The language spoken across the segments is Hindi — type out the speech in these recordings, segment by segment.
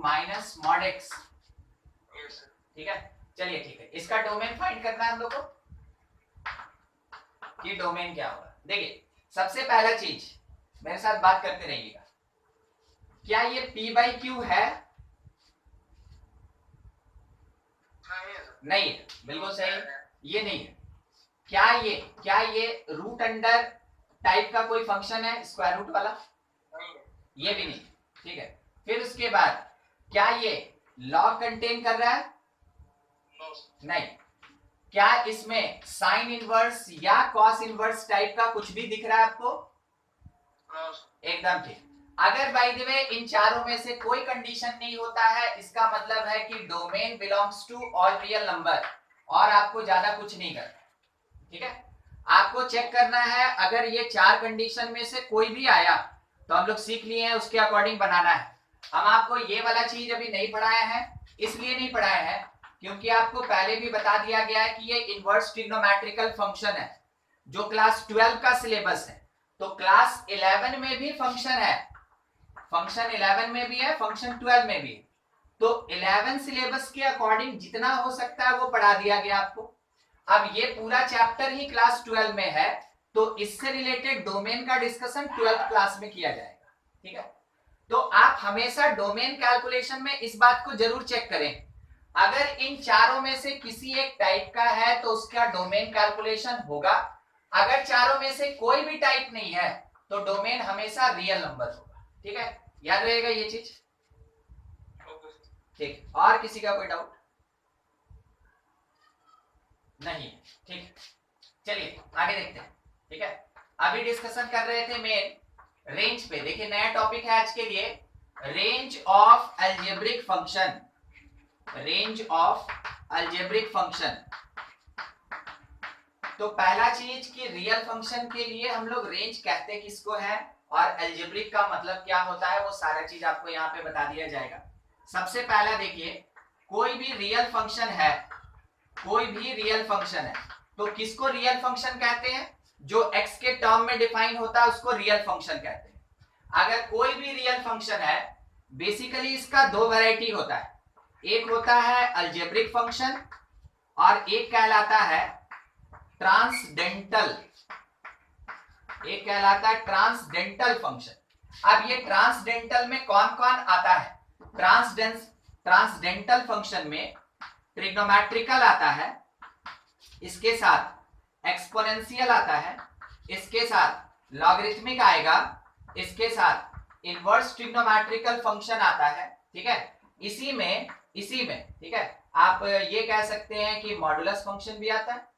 माइनस मॉड एक्स, ठीक है। चलिए ठीक है, इसका डोमेन फाइंड करना है हम लोग को कि डोमेन क्या होगा। देखिए सबसे पहला चीज, मेरे साथ बात करते रहिएगा, क्या ये p बाई क्यू है? नहीं है, बिल्कुल सही, ये नहीं है। क्या ये रूट अंडर टाइप का कोई फंक्शन है स्क्वायर रूट वाला? ये भी नहीं, ठीक है। फिर उसके बाद क्या ये लॉग कंटेन कर रहा है? नहीं। क्या इसमें साइन इनवर्स या कॉस इनवर्स टाइप का कुछ भी दिख रहा है आपको? एकदम ठीक। अगर बाय द वे इन चारों में से कोई कंडीशन नहीं होता है, इसका मतलब है कि domain belongs to all real number, और आपको ज्यादा कुछ नहीं करना, ठीक है। आपको चेक करना है, अगर ये चार कंडीशन में से कोई भी आया तो हम लोग सीख लिए हैं उसके अकॉर्डिंग बनाना है। हम आपको ये वाला चीज अभी नहीं पढ़ाया है, इसलिए नहीं पढ़ाया है क्योंकि आपको पहले भी बता दिया गया है कि ये इनवर्स ट्रिग्नोमेट्रिकल फंक्शन है जो क्लास 12 का सिलेबस है। तो क्लास 11 में भी फंक्शन है, फंक्शन 11 में भी है, फंक्शन 12 में भी है। तो 11 सिलेबस के अकॉर्डिंग जितना हो सकता है वो पढ़ा दिया गया आपको। अब ये पूरा चैप्टर ही क्लास 12 में है, तो इससे रिलेटेड डोमेन का डिस्कशन 12th क्लास में किया जाएगा, ठीक है। तो आप हमेशा डोमेन कैलकुलेशन में इस बात को जरूर चेक करें, अगर इन चारों में से किसी एक टाइप का है तो उसका डोमेन कैलकुलेशन होगा, अगर चारों में से कोई भी टाइप नहीं है तो डोमेन हमेशा रियल नंबर होगा, ठीक है। याद रहेगा ये चीज, ठीक। और किसी का कोई डाउट? नहीं, ठीक। चलिए आगे देखते हैं, ठीक है। अभी डिस्कशन कर रहे थे मेन रेंज पे। देखिए नया टॉपिक है आज के लिए, range of algebraic function, range of algebraic function. तो पहला चीज कि रियल फंक्शन के लिए हम लोग रेंज कहते किसको है और अलजेब्रिक का मतलब क्या होता है, वो सारा चीज आपको यहाँ पे बता दिया जाएगा। सबसे पहला देखिए, कोई भी रियल फंक्शन है, कोई भी रियल फंक्शन है तो किसको रियल फंक्शन कहते हैं? जो x के टर्म में डिफाइन होता है उसको रियल फंक्शन कहते हैं। अगर कोई भी रियल फंक्शन है, बेसिकली इसका दो वैरायटी होता है, एक होता है अलजेब्रिक फंक्शन और एक कहलाता है ट्रांसडेंटल, एक कहलाता है ट्रांसडेंटल फंक्शन। अब ये ट्रांसडेंटल में कौन कौन आता है? ट्रांसडेंटल फंक्शन में ट्रिग्नोमेट्रिकल आता है, इसके साथ एक्सपोनेंशियल आता है, इसके साथ लॉगरिथमिक आएगा, इसके साथ इनवर्स ट्रिग्नोमेट्रिकल फंक्शन आता है, ठीक है। इसी में ठीक है, आप ये कह सकते हैं कि मॉडुलस फंक्शन भी आता है,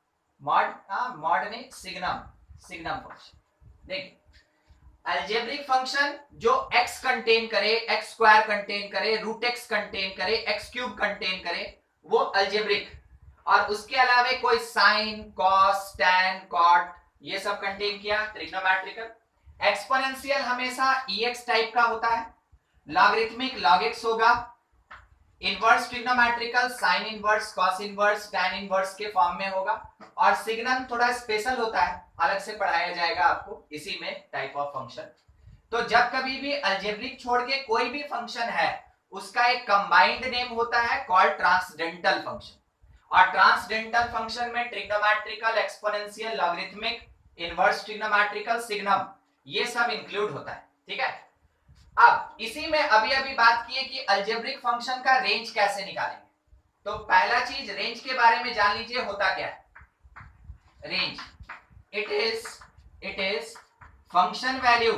मॉड नहीं, सिग्नम फंक्शन। देखिए अलजेब्रिक फंक्शन जो x कंटेन करे, x स्क्वायर कंटेन करे, रूट x कंटेन करे, x क्यूब कंटेन करे, वो अलजेब्रिक। और उसके अलावा कोई साइन, कॉस, टैन, कॉट ये सब कंटेन किया, ट्रिग्नोमेट्रिकल। एक्सपोनेंशियल हमेशा ex टाइप का होता है, लॉगरिथमिक log x होगा, inverse trigonometrical sine inverse, cos inverse, tan inverse के फॉर्म में होगा। और सिग्नम थोड़ा स्पेशल होता है, अलग से पढ़ाया जाएगा आपको इसी में, टाइप ऑफ फंक्शन। तो जब कभी भी अलजेब्रिक छोड़ के कोई भी फंक्शन है उसका एक कंबाइंड नेम होता है कॉल्ड ट्रांसडेंटल फंक्शन। और ट्रांसडेंटल फंक्शन में trigonometrical, exponential, logarithmic, inverse trigonometrical, signum ये सब इंक्लूड होता है, ठीक है। अब इसी में अभी बात की है कि अलजेब्रिक फंक्शन का रेंज कैसे निकालेंगे। तो पहला चीज रेंज के बारे में जान लीजिए, होता क्या है range? It is function value,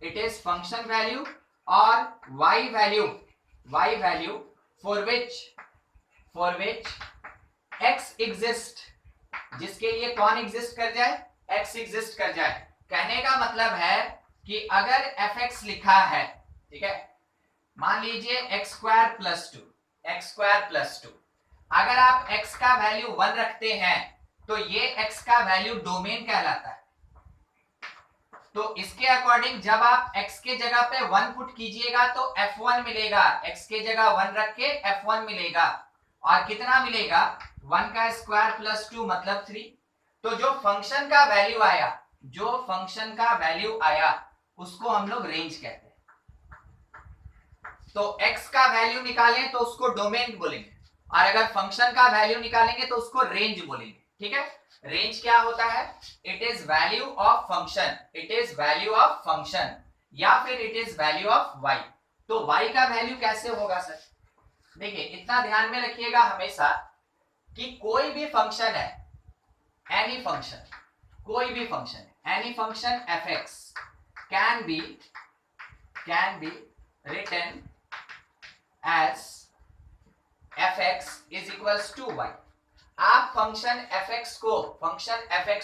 it is function value और y value for which x exist, जिसके लिए कौन एग्जिस्ट कर जाए? x एग्जिस्ट कर जाए। कहने का मतलब है कि अगर fx लिखा है, ठीक है, मान लीजिए x स्क्वायर प्लस 2, अगर आप x का वैल्यू 1 रखते हैं तो ये x का वैल्यू डोमेन कहलाता है। तो इसके अकॉर्डिंग जब आप x के जगह पे 1 पुट कीजिएगा तो f1 मिलेगा, x के जगह 1 रख के f1 मिलेगा। और कितना मिलेगा? 1 का स्क्वायर प्लस 2 मतलब 3। तो जो फंक्शन का वैल्यू आया उसको हम लोग रेंज कहते हैं। तो x का वैल्यू निकालें तो उसको डोमेन बोलेंगे, और अगर फंक्शन का वैल्यू निकालेंगे तो उसको रेंज बोलेंगे। ठीक है, रेंज क्या होता है? It is value of function, it is value of function, या फिर it is value of y। तो y का वैल्यू कैसे होगा सर? देखिए इतना ध्यान में रखिएगा हमेशा कि कोई भी फंक्शन है, एनी फंक्शन, कोई भी फंक्शन है, any function fx can be written as fx is equals to y। आप फंक्शन fx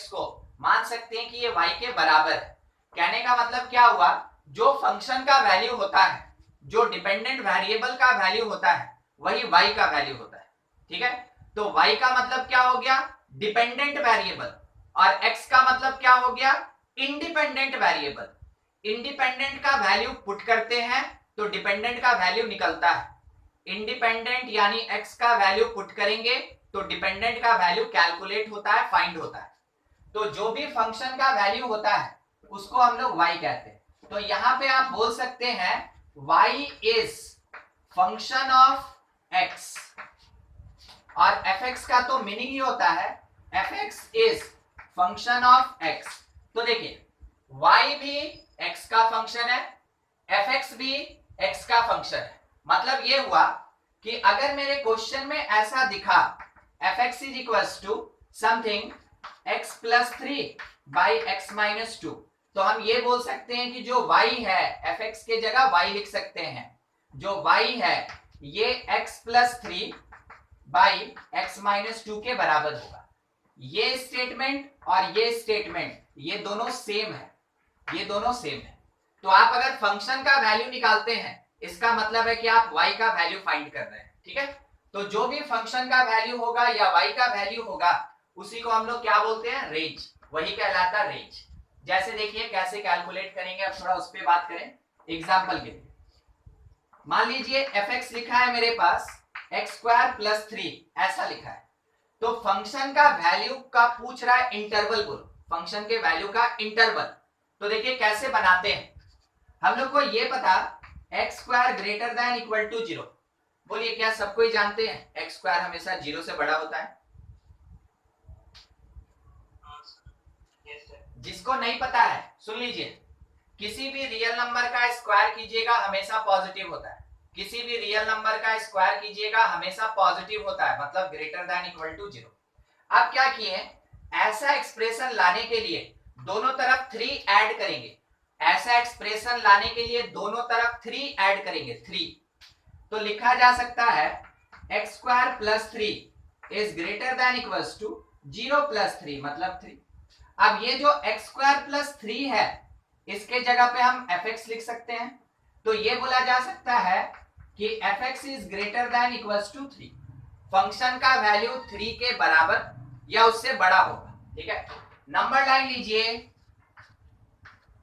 को मान सकते हैं कि ये y के बराबर है। कहने का मतलब क्या हुआ? जो फंक्शन का वैल्यू होता है, जो डिपेंडेंट वेरिएबल का वैल्यू होता है, वही y का वैल्यू होता है। ठीक है, तो y का मतलब क्या हो गया? डिपेंडेंट वेरिएबल, और x का मतलब क्या हो गया? Independent variable. इंडिपेंडेंट का वैल्यू पुट करते हैं तो डिपेंडेंट का वैल्यू निकलता है, इंडिपेंडेंट यानी x का वैल्यू पुट करेंगे तो डिपेंडेंट का वैल्यू कैलकुलेट होता है, फाइंड होता है। तो जो भी फंक्शन का वैल्यू होता है उसको हम लोग y कहते हैं। तो यहां पे आप बोल सकते हैं y is function of x, और fx का तो मीनिंग ही होता है fx is function of x। तो देखिए y भी x का फंक्शन है, fx भी x का फंक्शन है। मतलब ये हुआ कि अगर मेरे क्वेश्चन में ऐसा दिखा fx is equals to something x plus 3 by x minus 2, तो हम ये बोल सकते हैं कि जो y है fx के जगह y लिख सकते हैं, जो y है ये x plus 3 by x minus 2 के बराबर होगा। ये स्टेटमेंट और ये स्टेटमेंट ये दोनों सेम है, ये दोनों सेम है। तो आप अगर फंक्शन का वैल्यू निकालते हैं इसका मतलब है कि आप y का वैल्यू फाइंड कर रहे हैं। ठीक है, तो जो भी फंक्शन का वैल्यू होगा या y का वैल्यू होगा उसी को हम लोग क्या बोलते हैं? रेंज, वही कहलाता है रेंज। जैसे देखिए कैसे कैलकुलेट करेंगे, अब थोड़ा उस पर बात करें एग्जाम्पल के लिए। मान लीजिए fx लिखा है मेरे पास x स्क्वायर प्लस 3 ऐसा लिखा है, तो फंक्शन का वैल्यू का पूछ रहा है इंटरवल, बोलो फंक्शन के वैल्यू का इंटरवल। तो देखिए कैसे बनाते हैं, हम लोग को ये पता x square greater than equal to 0। बोलिए क्या सबको ही जानते हैं एक्स स्क्वायर हमेशा 0 से बड़ा होता है? जिसको नहीं पता है सुन लीजिए, किसी भी रियल नंबर का स्क्वायर कीजिएगा हमेशा पॉजिटिव होता है, किसी भी रियल नंबर का स्क्वायर कीजिएगा हमेशा पॉजिटिव होता है, मतलब ग्रेटर देन इक्वल टू 0। अब क्या किए, ऐसा एक्सप्रेशन लाने के लिए दोनों तरफ 3 ऐड करेंगे, ऐसा एक्सप्रेशन लाने के लिए दोनों तरफ 3 ऐड करेंगे, 3। तो लिखा जा सकता है x square plus 3 is greater than equals to 0 plus 3 मतलब 3। अब ये जो एक्स स्क्वायर प्लस 3 है इसके जगह पे हम fx लिख सकते हैं, तो ये बोला जा सकता है कि fx is greater than equals to 3, function का वैल्यू 3 के बराबर या उससे बड़ा होगा। ठीक है, नंबर लाइन लीजिए,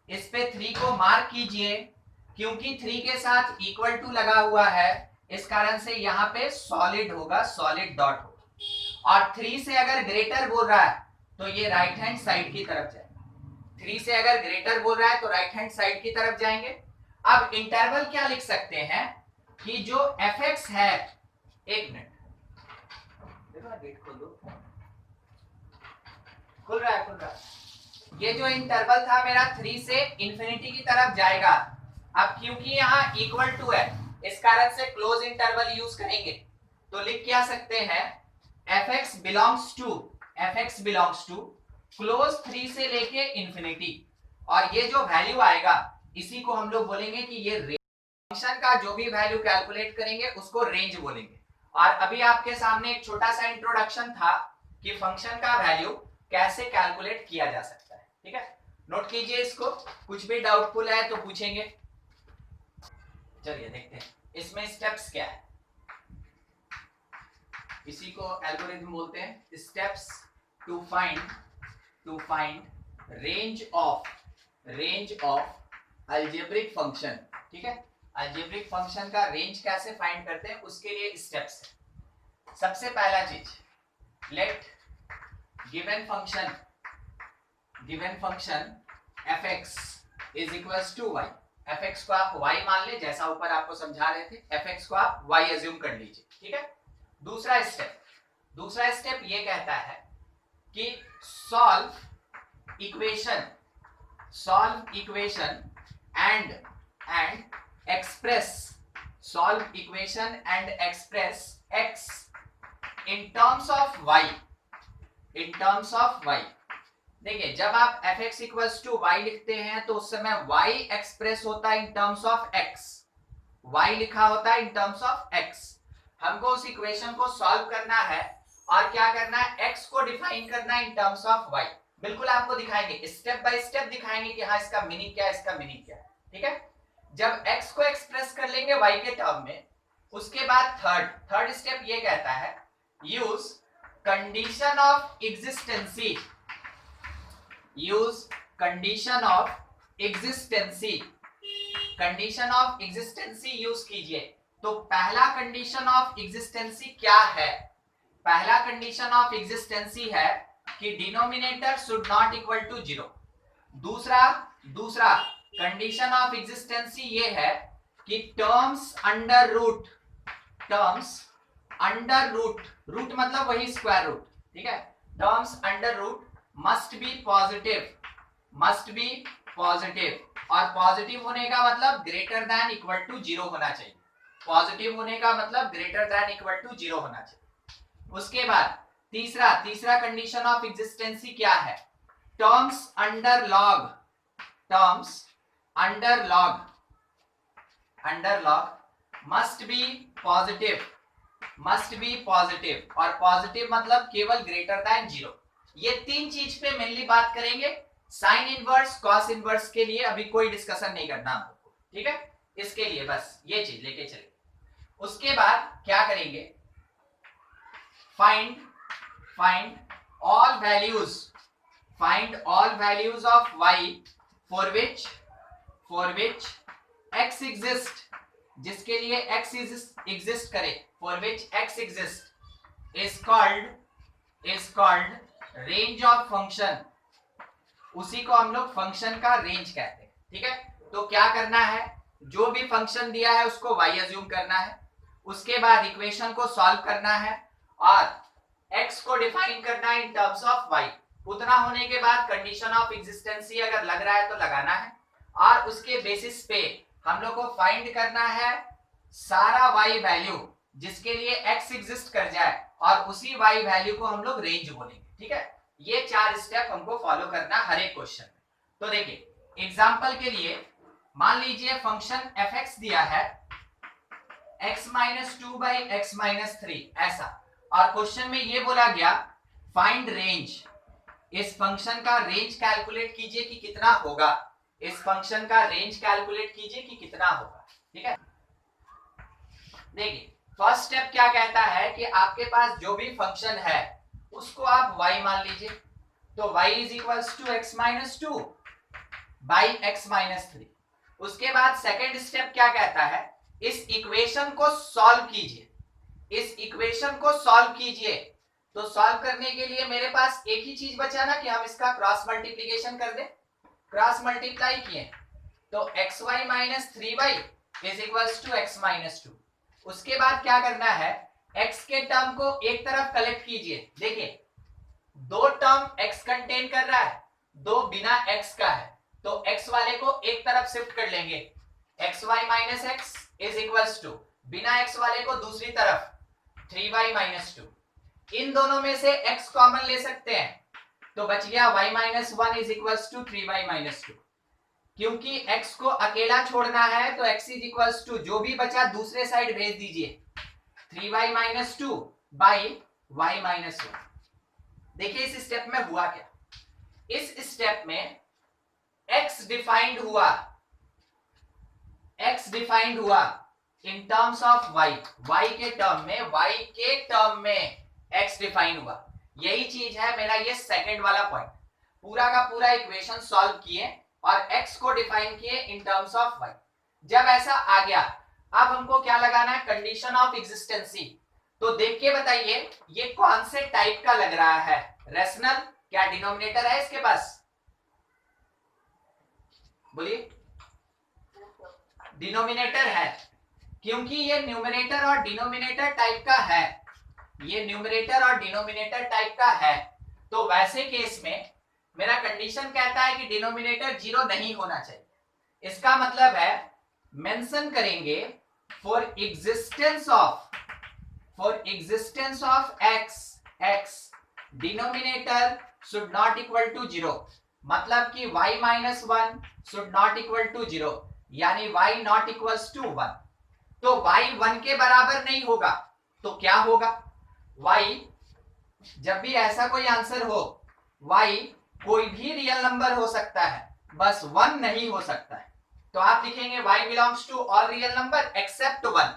इस पे 3 को मार्क कीजिए, क्योंकि 3 के साथ इक्वल टू लगा हुआ है इस कारण से यहाँ पे सॉलिड होगा, सॉलिड डॉट होगा। और 3 से अगर ग्रेटर बोल रहा है तो ये राइट हैंड साइड की तरफ जाएगा, 3 से अगर ग्रेटर बोल रहा है तो राइट हैंड साइड की तरफ जाएंगे। अब इंटरवल क्या लिख सकते हैं कि जो fx है, एक मिनट देखो ना, गेट खोल दो, खुल रहा है। ये जो इंटरवल था मेरा 3 से इंफिनिटी की तरफ जाएगा। अब क्योंकि यहाँ इक्वल टू है इस कारण से क्लोज इंटरवल यूज करेंगे, तो लिख क्या सकते हैं fx बिलोंग्स टू क्लोज 3 से लेके इंफिनिटी, और ये जो वैल्यू आएगा इसी को हम लोग बोलेंगे कि ये फंक्शन का जो भी वैल्यू कैलकुलेट करेंगे उसको रेंज बोलेंगे। और अभी आपके सामने एक छोटा सा इंट्रोडक्शन था कि फंक्शन का वैल्यू कैसे कैलकुलेट किया जा सकता है। ठीक है, नोट कीजिए इसको, कुछ भी डाउटफुल है तो पूछेंगे। चलिए देखते हैं इसमें स्टेप्स क्या है, इसी को एल्गोरिथम बोलते हैं, steps to find range of algebraic function. ठीक है, अलजेब्रिक फंक्शन का रेंज कैसे फाइंड करते हैं उसके लिए स्टेप्स है। सबसे पहला चीज, let given function fx is equals to y। fx को आप y मान ले, जैसा ऊपर आपको समझा रहे थे, fx को आप y एज्यूम कर लीजिए, ठीक है। दूसरा स्टेप ये कहता है कि solve equation and express x in terms of y। देखिए, जब आप fx इक्वल्स टू y लिखते हैं तो उस समय y एक्सप्रेस होता है in terms of x, y लिखा होता है इन टर्म्स ऑफ x। हमको उस इक्वेशन को सॉल्व करना है और क्या करना है, x को डिफाइन करना है इन टर्म्स ऑफ y। बिल्कुल आपको दिखाएंगे, स्टेप बाय स्टेप दिखाएंगे कि हाँ इसका मीनिंग क्या है, इसका मीनिंग क्या है, ठीक है। जब x को एक्सप्रेस कर लेंगे y के टर्म में, उसके बाद थर्ड स्टेप ये कहता है यूज कंडीशन ऑफ एग्जिस्टेंसी यूज कीजिए। तो पहला कंडीशन ऑफ एग्जिस्टेंसी क्या है? पहला कंडीशन ऑफ एग्जिस्टेंसी है कि denominator should not equal to 0। दूसरा कंडीशन ऑफ एग्जिस्टेंसी ये है कि टर्म्स अंडर रूट मतलब वही स्क्वायर रूट, ठीक है। Terms under root must be positive, और पॉजिटिव होने का मतलब ग्रेटर देन इक्वल टू 0 होना चाहिए। पॉजिटिव होने का मतलब ग्रेटर देन इक्वल टू 0 होना चाहिए। उसके बाद तीसरा कंडीशन ऑफ एग्जिस्टेंसी क्या है? Terms under log must be positive, और पॉजिटिव मतलब केवल ग्रेटर देन 0। ये तीन चीज पे मेनली बात करेंगे। साइन इनवर्स, कॉस इनवर्स के लिए अभी कोई डिस्कशन नहीं करना हमको, ठीक है। इसके लिए बस ये चीज लेके चलेंगे। उसके बाद क्या करेंगे, find all values of y for which x exist, जिसके लिए x एग्जिस्ट करे, for which x exist is called range of function. उसी को हम लोग फंक्शन का रेंज कहते हैं, ठीक है। तो क्या करना है, जो भी फंक्शन दिया है उसको y अज्यूम करना है, उसके बाद इक्वेशन को सॉल्व करना है और x को डिफाइन करना है इन टर्म्स ऑफ y। उतना होने के बाद कंडीशन ऑफ एग्जिस्टेंसी अगर लग रहा है तो लगाना है, और उसके बेसिस पे हम लोग को फाइंड करना है सारा y वैल्यू जिसके लिए x एग्जिस्ट कर जाए, और उसी y वैल्यू को हम लोग रेंज बोलेंगे, ठीक है। ये 4 स्टेप हमको फॉलो करना हर एक क्वेश्चन में। तो देखिए, एग्जांपल के लिए मान लीजिए फंक्शन fx दिया है x - 2 / x - 3 ऐसा, और क्वेश्चन में ये बोला गया फाइंड रेंज। इस फंक्शन का रेंज कैलकुलेट कीजिए कि कितना होगा, ठीक है। देखिए, फर्स्ट स्टेप क्या कहता है कि आपके पास जो भी फंक्शन है उसको आप y मान लीजिए। तो y = x - 2 / x - 3। उसके बाद सेकेंड स्टेप क्या कहता है, इस इक्वेशन को सॉल्व कीजिए। तो सॉल्व करने के लिए मेरे पास एक ही चीज बचा ना कि हम इसका क्रॉस मल्टीप्लिकेशन कर दें। क्रॉस मल्टीप्लाई किए तो xy - 3y = x - 2। उसके बाद क्या करना है, x के टर्म को एक तरफ कलेक्ट कीजिए। देखिए, दो टर्म x कंटेन कर रहा है, दो बिना x का है, तो x वाले को एक तरफ शिफ्ट कर लेंगे। xy - x = बिना x वाले को दूसरी तरफ 3y - 2। इन दोनों में से x कॉमन ले सकते हैं, तो बच गया y - 1 = 3y - 2। क्योंकि x को अकेला छोड़ना है तो x = जो भी बचा दूसरे साइड भेज दीजिए, 3y - 2 / y - 1। देखिए इस स्टेप में हुआ क्या, इस स्टेप में x डिफाइंड हुआ इन टर्म्स ऑफ y के टर्म में x डिफाइन हुआ। यही चीज है मेरा ये सेकंड वाला पॉइंट। पूरा का पूरा इक्वेशन सॉल्व किए और x को डिफाइन किए इन टर्म्स ऑफ y। जब ऐसा आ गया, अब हमको क्या लगाना है, कंडीशन ऑफ एग्जिस्टेंसी। तो देख के बताइए ये कौन से टाइप का लग रहा है, रेशनल? क्या डिनोमिनेटर है इसके पास? बोलिए। डिनोमिनेटर है, क्योंकि ये न्यूमरेटर और डिनोमिनेटर टाइप का है, ये न्यूमरेटर और डिनोमिनेटर टाइप का है, तो वैसे केस में मेरा कंडीशन कहता है कि डिनोमिनेटर 0 नहीं होना चाहिए। इसका मतलब है मेंशन करेंगे for existence of x denominator should not equal to 0, मतलब कि y minus 1 should not equal to 0, यानी y नॉट इक्वल्स टू 1। तो y 1 के बराबर नहीं होगा तो क्या होगा, y जब भी ऐसा कोई आंसर हो, y कोई भी रियल नंबर हो सकता है, बस 1 नहीं हो सकता है। तो आप लिखेंगे y belongs to all real number except 1,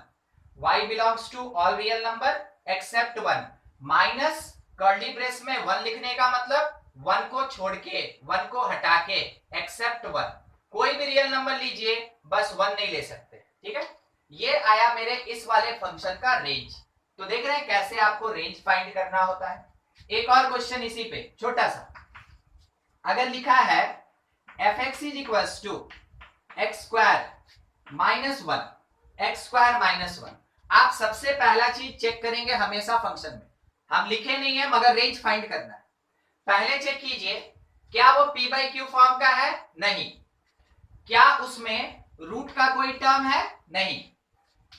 y belongs to all real number except 1, minus curly brace में 1 लिखने का मतलब 1 को छोड़ के, 1 को हटा के, एक्सेप्ट 1, कोई भी रियल नंबर लीजिए, बस 1 नहीं ले सकते। ठीक है, ये आया मेरे इस वाले फंक्शन का रेंज। तो देख रहे हैं कैसे आपको रेंज फाइंड करना होता है। एक और क्वेश्चन इसी पे छोटा सा, अगर लिखा है f(x) is equals to x square minus 1, x square minus 1, आप सबसे पहला चीज चेक करेंगे हमेशा फंक्शन में, हम लिखे नहीं है मगर रेंज फाइंड करना है। पहले चेक कीजिए क्या वो p बाई क्यू फॉर्म का है, नहीं। क्या उसमें रूट का कोई टर्म है, नहीं।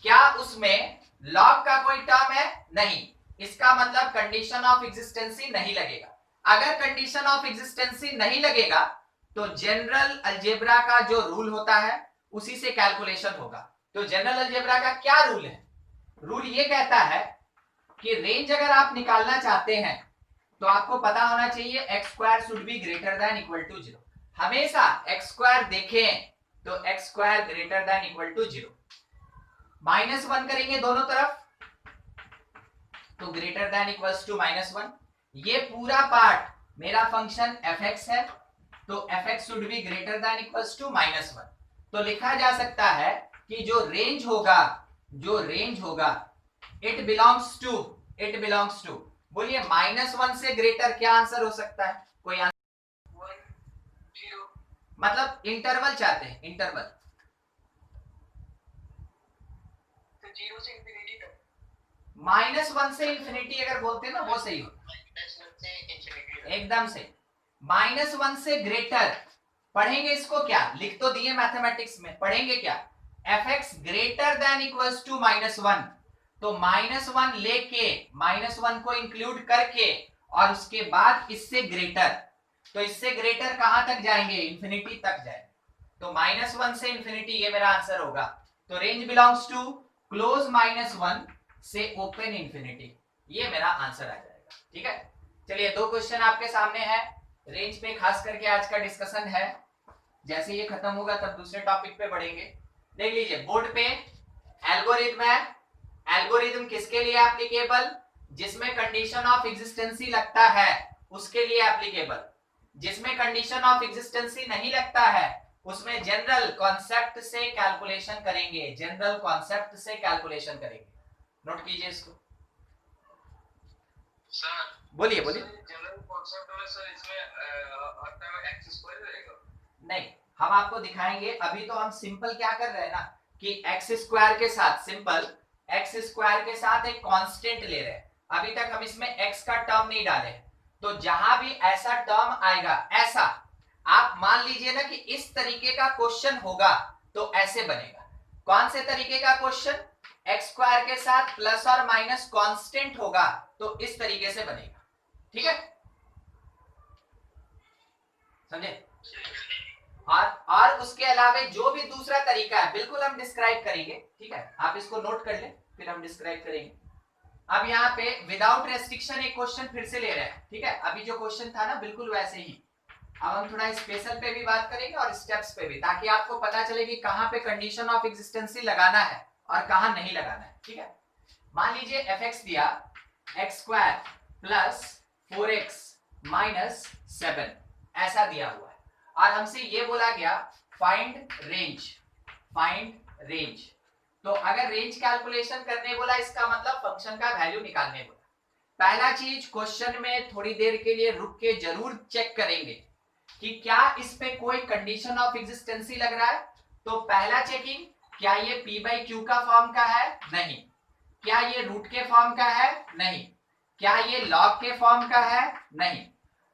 क्या उसमें लॉग का कोई टर्म है, नहीं। इसका मतलब कंडीशन ऑफ एग्जिस्टेंसी नहीं लगेगा। अगर कंडीशन ऑफ एग्जिस्टेंसी नहीं लगेगा तो जनरल अलजेब्रा का जो रूल होता है उसी से कैलकुलेशन होगा। तो जनरल अलजेब्रा का क्या रूल है, रूल ये कहता है कि रेंज अगर आप निकालना चाहते हैं तो आपको पता होना चाहिए x square should be greater than equal to 0। हमेशा एक्स स्क्वायर देखें तो x square greater than equal to 0, minus 1 करेंगे दोनों तरफ तो greater than equals to minus 1। ये पूरा पार्ट मेरा फंक्शन f(x) है, तो f(x) should be greater than equals to minus 1। तो लिखा जा सकता है कि जो रेंज होगा इट बिलोंग्स टू, बोलिए माइनस 1 से ग्रेटर क्या आंसर हो सकता है, कोई आंसर, मतलब इंटरवल चाहते हैं, इंटरवल माइनस 1 से इंफिनिटी अगर बोलते हैं ना वो सही हो, एकदम से। माइनस 1 से ग्रेटर पढ़ेंगे, इसको क्या लिख तो दिए मैथमेटिक्स में, पढ़ेंगे क्या, f(x) greater than equals to minus 1, तो माइनस 1 लेके माइनस 1 को इंक्लूड करके और उसके बाद इससे ग्रेटर, तो इससे ग्रेटर कहां तक जाएंगे, इंफिनिटी तक जाएंगे। तो माइनस 1 से इंफिनिटी ये मेरा आंसर होगा। तो range belongs to close minus 1 से ओपन इंफिनिटी, ये मेरा आंसर आ जाएगा। ठीक है, चलिए 2 क्वेश्चन आपके सामने है, रेंज पे खास करके आज का डिस्कशन है, जैसे ये खत्म होगा तब दूसरे टॉपिक पे बढ़ेंगे। देख लीजिए बोर्ड पे एल्गोरिथम है, एल्गोरिथम किसके लिए एप्लीकेबल, जिसमें कंडीशन ऑफ एग्जिस्टेंसी लगता है उसके लिए एप्लीकेबल, जिसमें कंडीशन ऑफ एग्जिस्टेंसी नहीं लगता है उसमें जनरल कॉन्सेप्ट से कैलकुलेशन करेंगे, जनरल कॉन्सेप्ट से कैलकुलेशन करेंगे। नोट कीजिए इसको। सर बोलिए जनरल कॉन्सेप्ट में सर इसमें हर टाइम एक्स स्क्वायर रहेगा, नहीं, हम आपको दिखाएंगे। अभी तो हम सिंपल क्या कर रहे हैं ना कि एक्स स्क्वायर के साथ, सिंपल एक्स स्क्वायर के साथ एक कांस्टेंट ले रहे हैं, अभी तक हम इसमें एक्स का टर्म नहीं डाले। तो जहां भी ऐसा टर्म आएगा, ऐसा आप मान लीजिए ना कि इस तरीके का क्वेश्चन होगा तो ऐसे बनेगा। कौन से तरीके का क्वेश्चन, एक्स स्क्वायर के साथ प्लस और माइनस कांस्टेंट होगा तो इस तरीके से बनेगा। ठीक है, समझे। और उसके अलावा जो भी दूसरा तरीका है बिल्कुल हम डिस्क्राइब करेंगे। ठीक है, आप इसको नोट कर ले, फिर हम डिस्क्राइब करेंगे। अब यहाँ पे विदाउट रेस्ट्रिक्शन एक क्वेश्चन फिर से ले रहे हैं। ठीक है, अभी जो क्वेश्चन था ना बिल्कुल वैसे ही। अब हम थोड़ा स्पेशल पे भी बात करेंगे और स्टेप्स पे भी, ताकि आपको पता चले कि कहां पे कंडीशन ऑफ एग्जिस्टेंसी लगाना है और कहां नहीं लगाना है। ठीक है, मान लीजिए f(x) दिया x square plus 4x minus 7 ऐसा दिया हुआ है, और हमसे ये बोला गया फाइंड रेंज। तो अगर रेंज कैलकुलेशन करने बोला, इसका मतलब फंक्शन का वैल्यू निकालने बोला। पहला चीज क्वेश्चन में थोड़ी देर के लिए रुक के जरूर चेक करेंगे कि क्या इस पे कोई कंडीशन ऑफ एग्जिस्टेंसी लग रहा है। तो पहला चेकिंग क्या ये p बाई क्यू का फॉर्म का है? नहीं। क्या ये रूट के फॉर्म का है? नहीं। क्या ये लॉग के फॉर्म का है? नहीं।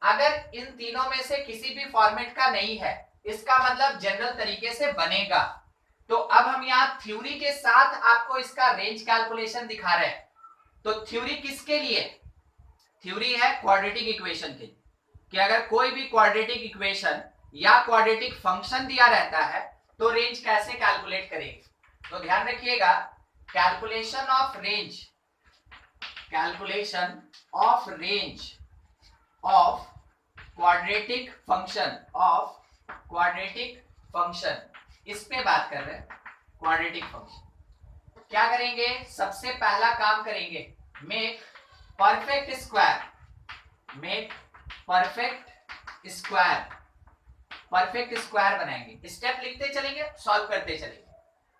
अगर इन तीनों में से किसी भी फॉर्मेट का नहीं है, इसका मतलब जनरल तरीके से बनेगा। तो अब हम यहाँ थ्योरी के साथ आपको इसका रेंज कैलकुलेशन दिखा रहे हैं। तो थ्योरी किसके लिए? थ्योरी है क्वाड्रेटिक इक्वेशन के, कि अगर कोई भी क्वाड्रेटिक इक्वेशन या क्वाड्रेटिक फंक्शन दिया रहता है तो रेंज कैसे कैलकुलेट करेंगे। तो ध्यान रखिएगा, calculation of range, calculation of range of quadratic function, of quadratic function, इस पे बात कर रहे हैं। क्वाड्रेटिक फंक्शन क्या करेंगे? सबसे पहला काम करेंगे, make perfect square, make perfect square, perfect square बनाएंगे। स्टेप लिखते चलेंगे, सॉल्व करते चलेंगे।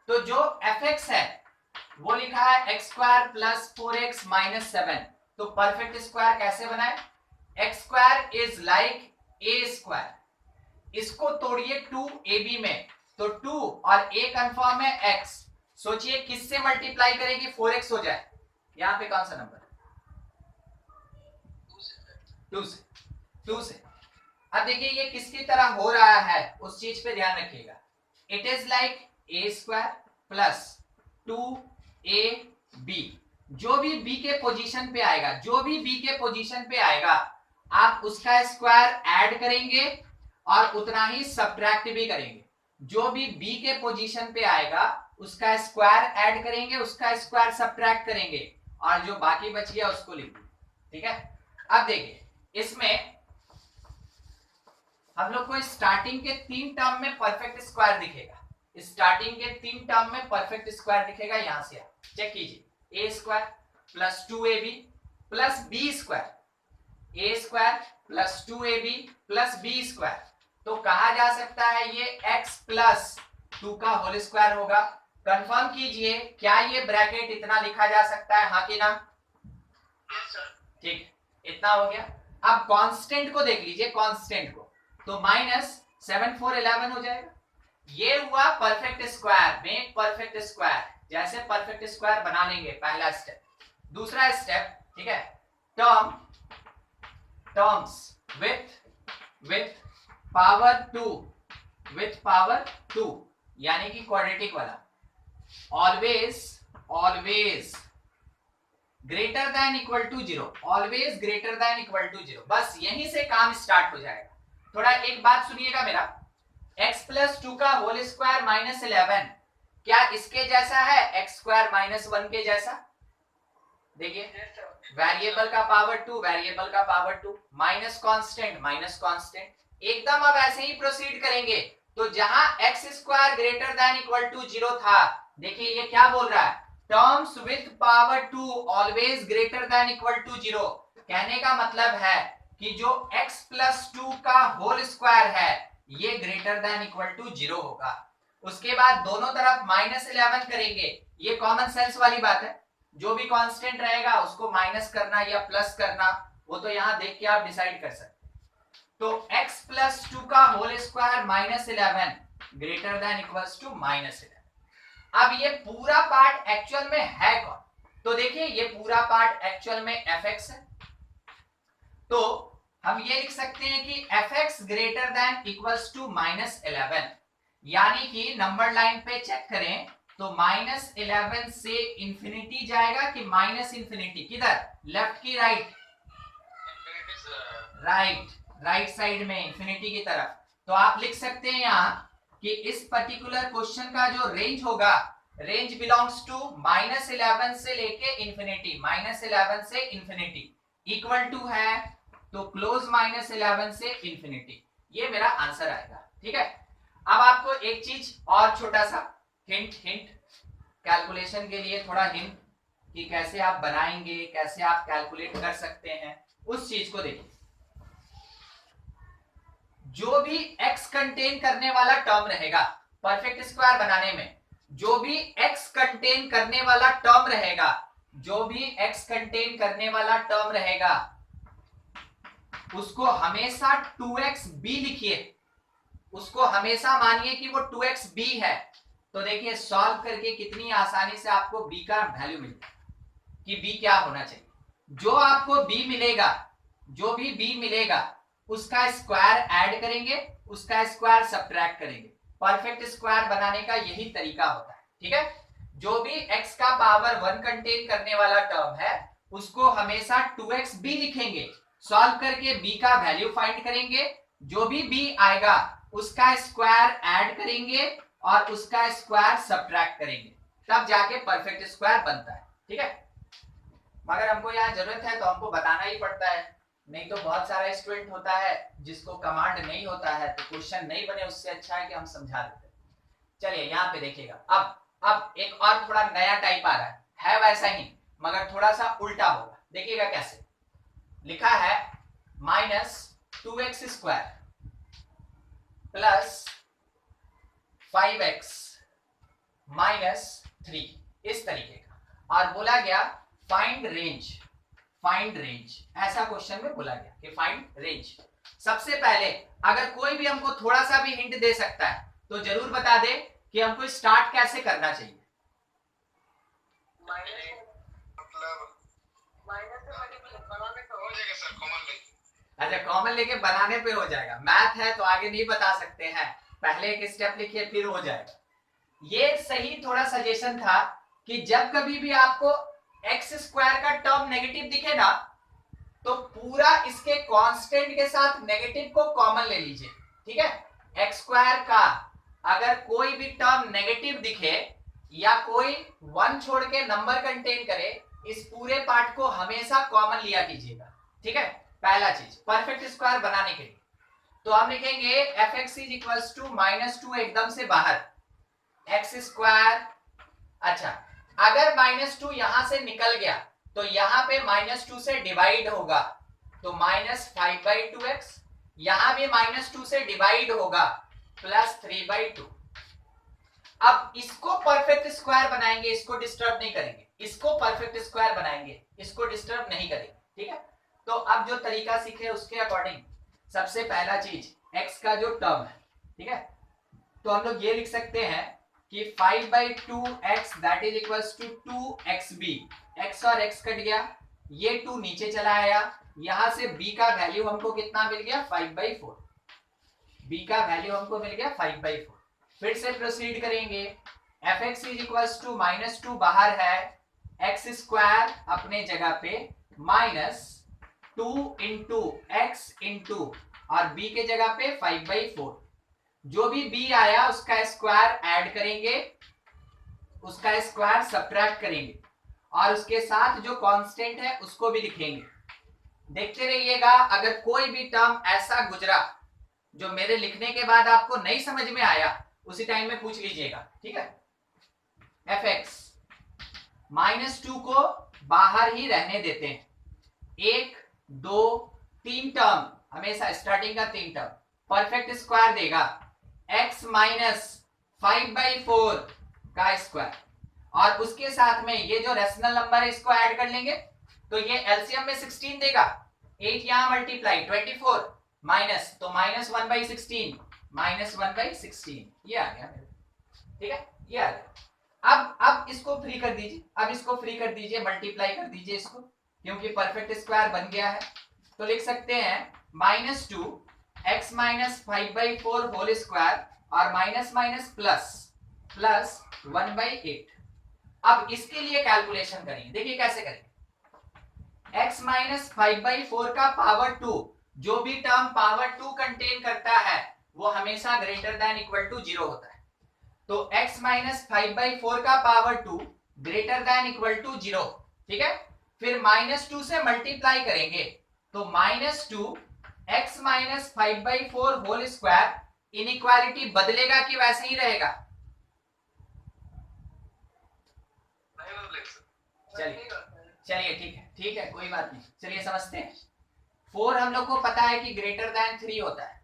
तो जो fx है वो लिखा है x square plus 4x minus 7। तो परफेक्ट स्क्वायर कैसे बनाए? X square is like a square, इसको तोड़िए 2ab में, तो 2 और a कंफर्म है x। सोचिए किससे मल्टीप्लाई करेंगे 4x हो जाए? यहाँ पे कौन सा नंबर? 2 से। अब देखिए ये किसकी तरह हो रहा है, उस चीज पे ध्यान रखिएगा। It is like a square plus 2ab, जो भी b के पोजीशन पे आएगा, जो भी b के पोजीशन पे आएगा आप उसका स्क्वायर ऐड करेंगे और उतना ही सब्ट्रैक्ट भी करेंगे। जो भी b के पोजीशन पे आएगा उसका स्क्वायर ऐड करेंगे, उसका स्क्वायर सब्ट्रैक्ट करेंगे और जो बाकी बच गया उसको लिख दीजिए। ठीक है, अब देखिए इसमें हम लोग को स्टार्टिंग के 3 टर्म में परफेक्ट स्क्वायर दिखेगा, स्टार्टिंग के 3 टर्म में परफेक्ट स्क्वायर दिखेगा। यहां से आप चेक कीजिए, a square plus 2ab plus b square, a square plus 2ab plus b square. तो कहा जा सकता है ये x प्लस 2 का होल स्क्वायर होगा। कंफर्म कीजिए, क्या ये ब्रैकेट इतना लिखा जा सकता है, हाँ कि ना? ठीक, इतना हो गया। अब कांस्टेंट को देख लीजिए, कांस्टेंट को, तो माइनस 7 4 11 हो जाएगा। ये हुआ परफेक्ट स्क्वायर में परफेक्ट स्क्वायर, जैसे परफेक्ट स्क्वायर बना लेंगे पहला स्टेप। दूसरा स्टेप, ठीक है, terms with power 2, with power 2 यानी कि क्वाड्रेटिक वाला, always greater than equal to 0, always greater than equal to 0। बस यहीं से काम स्टार्ट हो जाएगा। थोड़ा एक बात सुनिएगा मेरा, x प्लस 2 का होल स्क्वायर माइनस 11 क्या इसके जैसा है? x स्क्वायर माइनस 1 के जैसा? देखिए वेरिएबल का पावर 2, वेरिएबल का power 2 minus constant, minus constant. एकदम अब ऐसे ही प्रोसीड करेंगे। तो जहां x square greater than equal to 0 था, देखिए ये क्या बोल रहा है, terms with power 2 always greater than equal to 0। कहने का मतलब है कि जो x प्लस 2 का होल स्क्वायर है ये ग्रेटर देन इक्वल टू 0 होगा। उसके बाद दोनों तरफ माइनस 11 करेंगे, ये कॉमन सेंस वाली बात है, जो भी कांस्टेंट रहेगा उसको माइनस करना या प्लस करना वो तो यहां देख के आप डिसाइड कर सकते। तो x प्लस 2 का whole square minus 11 greater than equals to minus 11। अब ये पूरा पार्ट एक्चुअल में है कौन? तो देखिए ये पूरा पार्ट एक्चुअल में fx है। तो हम ये लिख सकते हैं कि fx greater than equals to minus 11, यानी कि नंबर लाइन पे चेक करें तो माइनस 11 से इंफिनिटी जाएगा कि माइनस इंफिनिटी, किधर, लेफ्ट की राइट? राइट साइड में इंफिनिटी की तरफ। तो आप लिख सकते हैं यहाँ कि इस पर्टिकुलर क्वेश्चन का जो रेंज होगा, रेंज बिलोंग्स टू माइनस 11 से लेके इंफिनिटी, माइनस 11 से इंफिनिटी, इक्वल टू है तो क्लोज माइनस 11 से इंफिनिटी। ये मेरा आंसर आएगा। ठीक है, अब आपको एक चीज और छोटा सा हिंट कैलकुलेशन के लिए थोड़ा हिंट कि कैसे आप बनाएंगे, कैसे आप कैलकुलेट कर सकते हैं, उस चीज को देखिए। जो भी x कंटेन करने वाला टर्म रहेगा परफेक्ट स्क्वायर बनाने में, जो भी x कंटेन करने वाला टर्म रहेगा, जो भी x कंटेन करने वाला टर्म रहेगा उसको हमेशा 2xb लिखिए, उसको हमेशा मानिए कि वो 2xb है। तो देखिए सॉल्व करके कितनी आसानी से आपको b का वैल्यू मिलता है कि b क्या होना चाहिए। जो आपको b मिलेगा, जो भी b मिलेगा उसका स्क्वायर ऐड करेंगे, उसका स्क्वायर सब्ट्रैक्ट करेंगे। परफेक्ट स्क्वायर बनाने का यही तरीका होता है, ठीक है। जो भी x का पावर 1 कंटेन करने वाला टर्म है उसको हमेशा 2x भी लिखेंगे, सॉल्व करके b का वैल्यू फाइंड करेंगे, जो भी b आएगा उसका स्क्वायर ऐड करेंगे और उसका स्क्वायर सब्ट्रैक्ट करेंगे, तब जाके परफेक्ट स्क्वायर बनता है, ठीक है। मगर हमको यहाँ जरूरत है तो हमको बताना ही पड़ता है, नहीं तो बहुत सारा स्टूडेंट होता है जिसको कमांड नहीं होता है तो क्वेश्चन नहीं बने, उससे अच्छा है कि हम समझा देते हैं। चलिए यहाँ पे देखिएगा, अब एक और थोड़ा नया टाइप आ रहा है वैसा ही मगर थोड़ा सा उल्टा होगा। देखिएगा कैसे लिखा है, -2x square plus 5x minus 3, इस तरीके का। और बोला गया फाइंड रेंज, फाइंड रेंज, ऐसा क्वेश्चन में बोला गया कि फाइंड रेंज। सबसे पहले अगर कोई भी हमको थोड़ा सा भी हिंट दे सकता है तो जरूर बता दे कि हमको स्टार्ट कैसे करना चाहिए। अच्छा कॉमन लेके बनाने पे हो जाएगा, मैथ है तो आगे नहीं बता सकते हैं, पहले एक स्टेप लिखिए फिर हो जाएगा। ये सही थोड़ा सजेशन था कि जब कभी भी आपको एक्स स्क्वायर का टर्म नेगेटिव दिखे ना तो पूरा इसके कांस्टेंट के साथ नेगेटिव को कॉमन ले लीजिए, ठीक है। एक्स स्क्वायर का अगर कोई भी टर्म नेगेटिव दिखे या कोई 1 छोड़ के नंबर कंटेन करे, इस पूरे पार्ट को हमेशा कॉमन लिया कीजिएगा, ठीक है। पहला चीज परफेक्ट स्क्वायर बनाने के लिए तो हम लिखेंगे fx इज इक्वल्स टू -2 एकदम से बाहर एक्स स्क्वायर। अच्छा अगर -2 यहां से निकल गया तो यहां पे -2 से डिवाइड होगा तो -5/2x, यहां भी -2 से डिवाइड होगा +3/2। अब इसको परफेक्ट स्क्वायर बनाएंगे, इसको डिस्टर्ब नहीं करेंगे, इसको परफेक्ट स्क्वायर बनाएंगे, इसको डिस्टर्ब नहीं करेंगे, ठीक है। तो अब जो तरीका सीखे उसके अकॉर्डिंग सबसे पहला चीज x का जो टर्म है, ठीक है, तो हम लोग ये लिख सकते हैं कि 5/2x that is equals to 2xb। x और x कट गया, ये 2 नीचे चला आया, यहां से b का वैल्यू हमको कितना मिल गया 5/4, b का वैल्यू हमको मिल गया 5/4। फिर से प्रोसीड करेंगे, fx इज इक्वल्स टू -2 बाहर है, x स्क्वायर अपने जगह पे -2 इंटू x इंटू और b के जगह पे 5/4। जो भी b आया उसका स्क्वायर ऐड करेंगे, उसका स्क्वायर सब्ट्रैक्ट करेंगे और उसके साथ जो कांस्टेंट है उसको भी लिखेंगे। देखते रहिएगा, अगर कोई भी टर्म ऐसा गुजरा जो मेरे लिखने के बाद आपको नहीं समझ में आया उसी टाइम में पूछ लीजिएगा, ठीक है। fx -2 को बाहर ही रहने देते हैं, 1 2 3 टर्म हमेशा स्टार्टिंग का 3 टर्म परफेक्ट स्क्वायर देगा x माइनस 5/4 का स्क्वायर और उसके साथ में ये जो रेशनल नंबर है इसको ऐड कर लेंगे तो ये एलसीएम में 16 देगा, 8 यहां मल्टीप्लाई 24 माइनस तो -1/16 -1/16 ये आ गया, ठीक है, ये आ गया। अब इसको फ्री कर दीजिए, अब इसको फ्री कर दीजिए, मल्टीप्लाई कर दीजिए इसको, क्योंकि परफेक्ट स्क्वायर बन गया है। तो लिख सकते हैं -2 x माइनस 5/4 होल स्क्वायर और माइनस माइनस प्लस 1/8। अब इसके लिए कैलकुलेशन करेंगे, देखिए कैसे करेंगे। x माइनस 5/4 का पावर 2, जो भी टर्म पावर 2 कंटेन करता है वो हमेशा ग्रेटर देन इक्वल टू 0 होता है। तो x माइनस 5/4 का power 2 greater than equal to 0, ठीक है। फिर -2 से मल्टीप्लाई करेंगे तो -2 x minus 5/4 whole square, inequality बदलेगा कि वैसे ही रहेगा? चलिए ठीक है कोई बात नहीं, चलिए समझते हैं। 4 हम लोग को पता है कि ग्रेटर देन 3 होता है,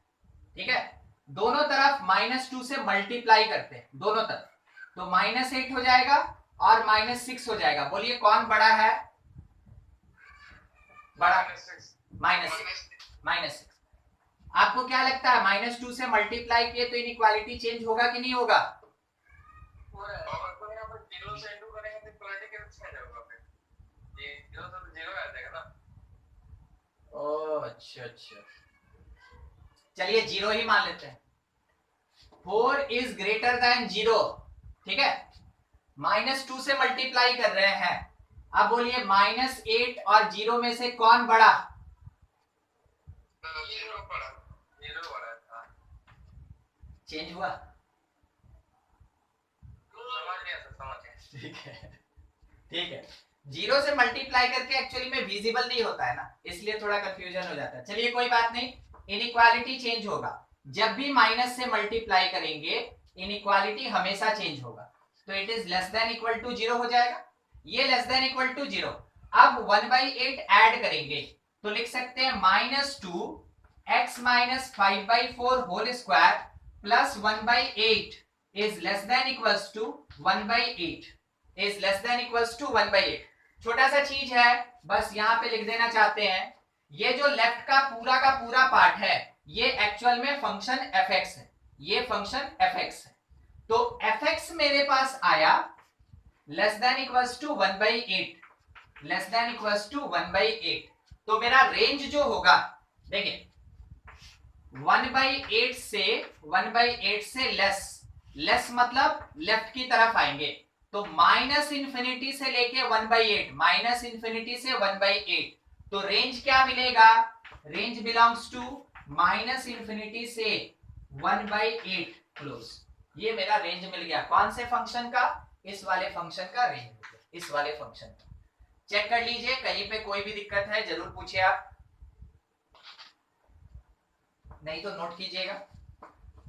ठीक है। दोनों तरफ -2 से मल्टीप्लाई करते हैं, दोनों तरफ, तो -8 हो जाएगा और -6 हो जाएगा। बोलिए कौन बड़ा है? बड़ा -6। आपको क्या लगता है -2 से मल्टीप्लाई किए तो इनइक्वालिटी चेंज होगा कि नहीं होगा? और तो यहाँ पर 0 से इंटू करेंगे तो क्वाड्रेटिक कैसे आ जाएगा फिर? ये 0 से तो 0 आ जाएगा ना। ओह अच्छा अच्छा, चलिए 0 ही मान लेते हैं। 4 इज ग्रेटर देन 0, ठीक है। -2 से मल्टीप्लाई कर रहे हैं। अब बोलिए -8 और 0 में से कौन बड़ा? 0 पड़ा, 0 बड़ा था। चेंज हुआ, समझ गया सर, समझ गया। ठीक है ठीक है। 0 से मल्टीप्लाई करके एक्चुअली में विजिबल नहीं होता है ना, इसलिए थोड़ा कंफ्यूजन हो जाता है। चलिए कोई बात नहीं, इनइक्वालिटी चेंज होगा। जब भी माइनस से मल्टीप्लाई करेंगे इनइक्वालिटी हमेशा चेंज होगा। तो it is less than equal to 0 हो जाएगा, ये लेस देन इक्वल टू 0। अब 1/8 ऐड करेंगे तो लिख सकते हैं -2x - 5/4 whole square plus 1/8 is less than equals to 1/8 is less than equals to 1/8। छोटा सा चीज है, बस यहाँ पे लिख देना चाहते हैं, ये जो लेफ्ट का पूरा पार्ट है ये एक्चुअल में फंक्शन fx है, ये फंक्शन fx है। तो fx मेरे पास आया less than equals to 1/8, less than equals to 1/8। तो मेरा रेंज जो होगा, देखिए 1/8 से लेस मतलब लेफ्ट की तरफ आएंगे। तो -∞ से लेके 1/8, -∞ से 1/8। तो रेंज क्या मिलेगा? रेंज बिलोंग्स टू -∞ से 1/8 क्लोज। ये मेरा रेंज मिल गया। कौन से फंक्शन का? इस वाले फंक्शन का रेंज मिल गया, इस वाले फंक्शन का। चेक कर लीजिए, कहीं पे कोई भी दिक्कत है जरूर पूछिए आप, नहीं तो नोट कीजिएगा।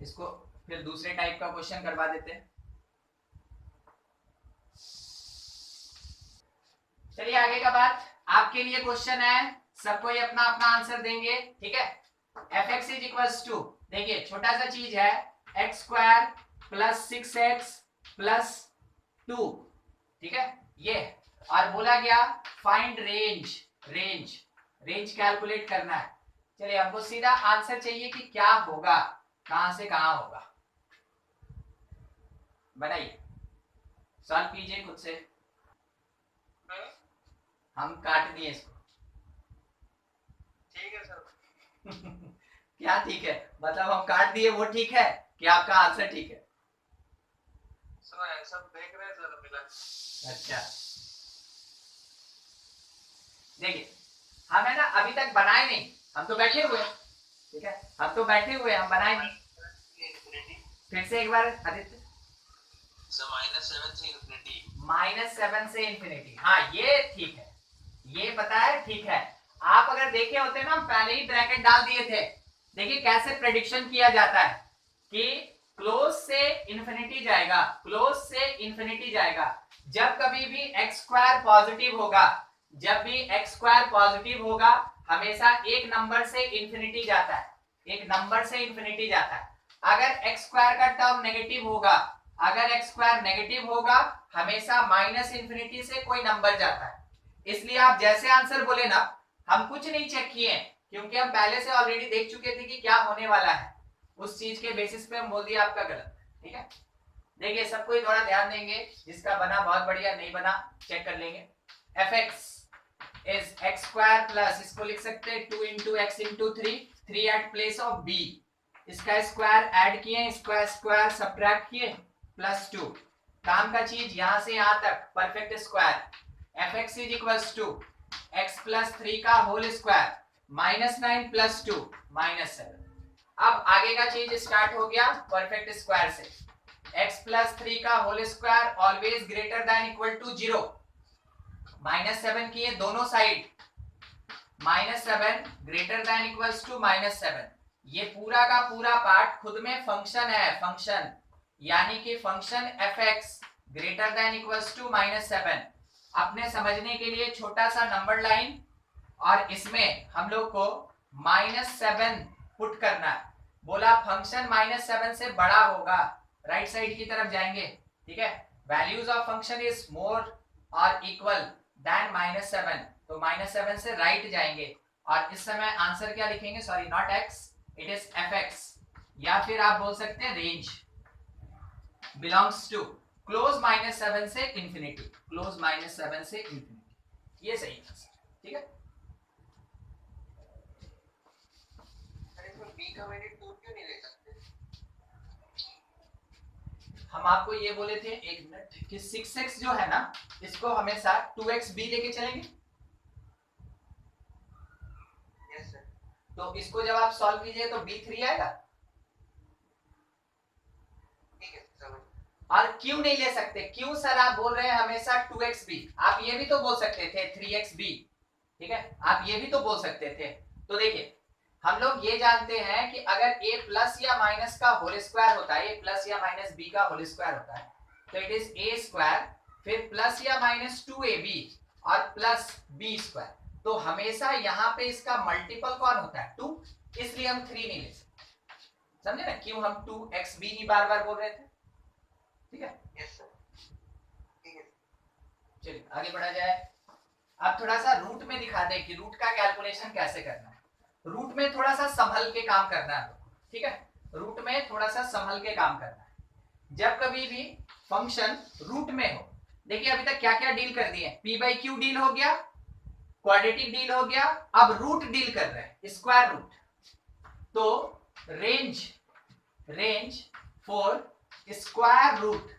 इसको फिर दूसरे टाइप का क्वेश्चन करवा देते हैं। चलिए आगे का बात, आपके लिए क्वेश्चन है, सबको ये अपना अपना आंसर देंगे, ठीक है। fx इज इक्वल्स टू, देखिए छोटा सा चीज है, x² प्लस 6x प्लस 2, ठीक है ये। और बोला गया फाइंड रेंज, रेंज कैलकुलेट करना है। चलिए हमको सीधा आंसर चाहिए कि क्या होगा, कहां से कहां होगा। बनाइए, सॉल्व कीजिए खुद से। हम काट दिए इसको। ठीक है सर। क्या ठीक है? मतलब हम काट दिए वो ठीक है कि आपका आंसर ठीक है? सर सब देख रहे हैं सर, मिला। अच्छा देखिए, हम है ना अभी तक बनाए नहीं, हम तो बैठे हुए, ठीक है, हम तो बैठे हुए, हम बनाए नहीं। फिर से एक बार आदित्य। -7 से इंफिनिटी। -7 से इंफिनिटी, हाँ ये ठीक है, ये पता है, ठीक है। आप अगर देखे होते ना, पहले ही ब्रैकेट डाल दिए थे। देखिए कैसे प्रेडिक्शन किया जाता है कि क्लोज से इंफिनिटी जाएगा, क्लोज से इंफिनिटी जाएगा। जब कभी भी x² पॉजिटिव होगा, जब भी x² पॉजिटिव होगा, हमेशा एक नंबर से इंफिनिटी जाता है, एक नंबर से इंफिनिटी जाता है। अगर x² का टर्म नेगेटिव होगा, अगर x² नेगेटिव होगा, हमेशा -∞ से कोई नंबर जाता है। इसलिए आप जैसे आंसर बोले ना, हम कुछ नहीं चेक किए, क्योंकि हम पहले से ऑलरेडी देख चुके थे कि क्या होने वाला है। उस चीज के बेसिस पे हम बोल दिया आपका गलत, ठीक है। देखिए सबको ही थोड़ा ध्यान देंगे, जिसका बना बहुत बढ़िया, नहीं बना चेक कर लेंगे। fx इज x² प्लस, इसको लिख सकते हैं 2 × x × 3 at place of b। इसका स्क्वायर ऐड किए, इसका स्क्वायर सब्ट्रैक्ट किए, +2। काम का चीज यहां से यहां तक perfect square. fx is equals to x + 3 का होल स्क्वायर -9 + 2 -7। अब आगे का चीज स्टार्ट हो गया परफेक्ट स्क्वायर से। x + 3 का whole square always greater than equal to 0। -7 किए दोनों side, -7 greater than equals to -7। ये पूरा का पूरा पार्ट खुद में फंक्शन है, फंक्शन, यानी कि function fx greater than equals to -7। अपने समझने के लिए छोटा सा नंबर लाइन, और इसमें हम लोग को -7 पुट करना है। बोला फंक्शन -7 से बड़ा होगा, राइट साइड की तरफ जाएंगे, ठीक है। Values of function is more और इक्वल देन -7, तो -7 से राइट जाएंगे। और इस समय आंसर क्या लिखेंगे? Sorry not x, it is fx, या फिर आप बोल सकते हैं रेंज बिलोंग्स टू क्लोज -7 से इंफिनिटी, क्लोज -7 से इंफिनिटी, ये सही है। ठीक है, बी का वैल्यू 2 क्यों नहीं ले सकते? हम आपको ये बोले थे एक मिनट कि 6x जो है ना, इसको हमेशा 2x b लेके चलेंगे। Yes sir. तो इसको जब आप सॉल्व कीजिए तो b3 आएगा। ठीक है समझ। और क्यों नहीं ले सकते? क्यों सर आप बोल रहे हैं हमेशा 2xb? आप ये भी तो बोल सकते थे 3xb, ठीक है, आप ये भी तो बोल सकते थे। तो देखिए, हम लोग ये जानते हैं कि अगर a प्लस या माइनस का होल स्क्वायर होता है, a प्लस या माइनस b का होल स्क्वायर होता है, तो इट इज a स्क्वायर फिर प्लस या माइनस 2ab और प्लस b स्क्वायर। तो हमेशा यहाँ पे इसका मल्टीपल कौन होता है? 2, इसलिए हम 3 नहीं ले सकते। समझे ना क्यों हम 2xb ही बार बार बोल रहे थे? ठीक है, यस सर। ठीक है, चलिए आगे बढ़ा जाए। अब थोड़ा सा रूट में दिखा दें कि रूट का कैलकुलेशन कैसे करना है। रूट में थोड़ा सा संभल के काम करना है, ठीक है, रूट में थोड़ा सा संभल के काम करना है। जब कभी भी फंक्शन रूट में हो, देखिए अभी तक क्या क्या डील कर दिए, p बाई क्यू डील हो गया, क्वाड्रेटिक डील हो गया, अब रूट डील कर रहे हैं, स्क्वायर रूट। तो रेंज फॉर स्क्वायर रूट,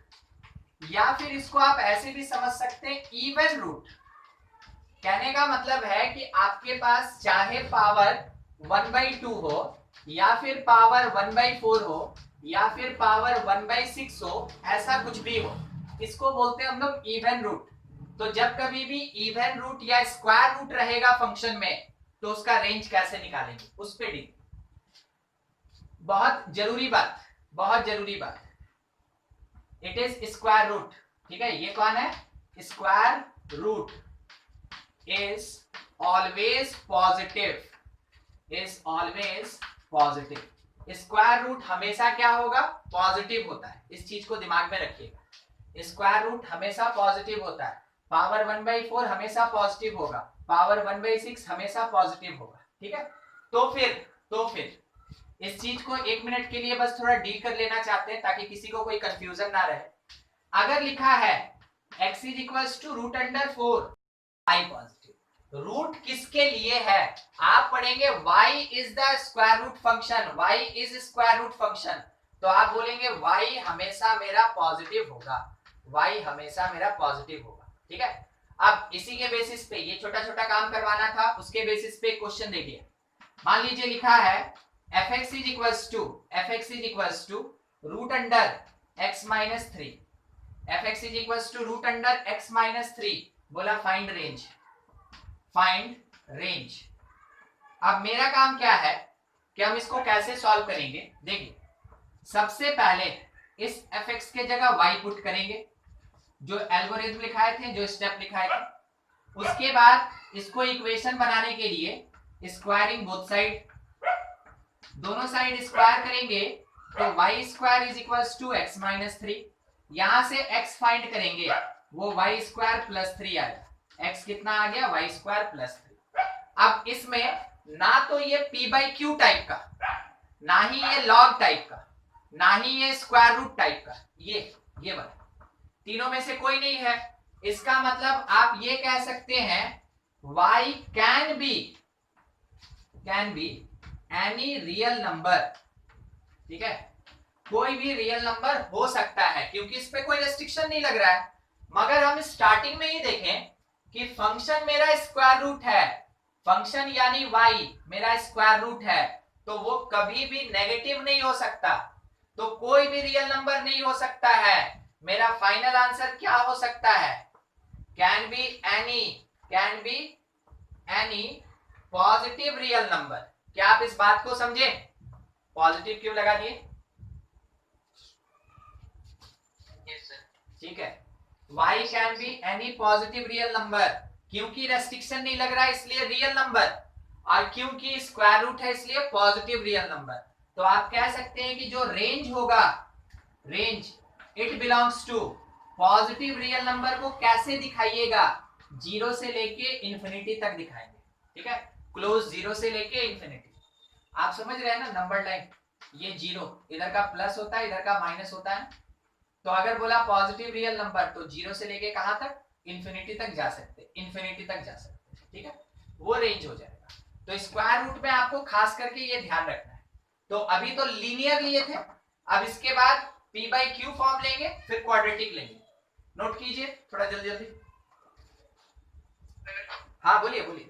या फिर इसको आप ऐसे भी समझ सकते हैं इवन रूट। कहने का मतलब है कि आपके पास चाहे पावर 1/2 हो, या फिर पावर 1/4 हो, या फिर पावर 1/6 हो, ऐसा कुछ भी हो, इसको बोलते हैं हम लोग इवन रूट। तो जब कभी भी इवन रूट या स्क्वायर रूट रहेगा फंक्शन में, तो उसका रेंज कैसे निकालेंगे, उस पे डी। बहुत जरूरी बात, बहुत जरूरी बात, इट इज स्क्वायर रूट। ठीक है, ये कौन है? Square root is always positive, is always positive। Square root हमेशा क्या होगा? पॉजिटिव होता है, इस चीज को दिमाग में रखिएगा। स्क्वायर रूट हमेशा पॉजिटिव होता है। पावर 1/4 हमेशा पॉजिटिव होगा, पावर 1/6 हमेशा पॉजिटिव होगा। ठीक है, तो फिर इस चीज को 1 मिनट के लिए बस थोड़ा डील कर लेना चाहते हैं ताकि किसी को कोई कंफ्यूजन ना रहे। अगर लिखा है x is equals to root under 4 y positive, root किसके लिए है? आप पढ़ेंगे y is the square root function, y is square root function, तो आप बोलेंगे y हमेशा मेरा पॉजिटिव होगा, y हमेशा मेरा पॉजिटिव होगा। ठीक है, अब इसी के बेसिस पे ये छोटा छोटा काम करवाना था, उसके बेसिस पे क्वेश्चन देखिए। मान लीजिए लिखा है fx is equals to root under x minus 3, fx is equals to root under x minus 3, बोला फाइंड रेंज। अब मेरा काम क्या है कि हम इसको कैसे सॉल्व करेंगे। देखिए, सबसे पहले इस fx के जगह y पुट करेंगे, जो एल्गोरिथम लिखाए थे, जो स्टेप लिखाए थे। उसके बाद इसको इक्वेशन बनाने के लिए स्क्वायरिंग बोथ साइड, दोनों साइड स्क्वायर करेंगे तो y square is equals to x minus 3। यहां से x फाइंड करेंगे, वो y स्क्वायर प्लस 3 आएगा। x कितना आ गया? y square plus 3। अब इसमें ना तो ये p बाई क्यू टाइप का, ना ही ये लॉग टाइप का, ना ही ये स्क्वायर रूट टाइप का, ये वाला तीनों में से कोई नहीं है। इसका मतलब आप ये कह सकते हैं y can be any real number. ठीक है, कोई भी रियल नंबर हो सकता है, क्योंकि इस पे कोई रेस्ट्रिक्शन नहीं लग रहा है। मगर हम स्टार्टिंग में ही देखें कि फंक्शन मेरा स्क्वायर रूट है, फंक्शन यानी y मेरा स्क्वायर रूट है, तो वो कभी भी नेगेटिव नहीं हो सकता, तो कोई भी रियल नंबर नहीं हो सकता है। मेरा फाइनल आंसर क्या हो सकता है? Can be any positive real number. क्या आप इस बात को समझे? पॉजिटिव क्यों लगा दिए? ठीक है, y can be any positive real number, क्योंकि रेस्ट्रिक्शन नहीं लग रहा है इसलिए रियल नंबर, और क्योंकि स्क्वायर रूट है इसलिए पॉजिटिव रियल नंबर। तो आप कह सकते हैं कि जो रेंज होगा, range it belongs to positive real number को कैसे दिखाइएगा? 0 से लेके इंफिनिटी तक दिखाएंगे। ठीक है, क्लोज 0 से लेके इंफिनिटी। आप समझ रहे हैं ना? नंबर लाइन, ये 0 इधर का प्लस होता है, इधर का माइनस होता है, तो अगर बोला पॉजिटिव रियल नंबर तो 0 से लेके कहां तक, इंफिनिटी तक जा सकते, इंफिनिटी तक जा सकते, ठीक है, वो रेंज हो जाएगा। तो स्क्वायर रूट में आपको खास करके ये ध्यान रखना है। तो अभी तो लीनियर लिए थे, अब इसके बाद p बाई क्यू फॉर्म लेंगे, फिर क्वाड्रेटिक लेंगे। नोट कीजिए थोड़ा जल्दी जल्दी। हाँ बोलिए बोलिए।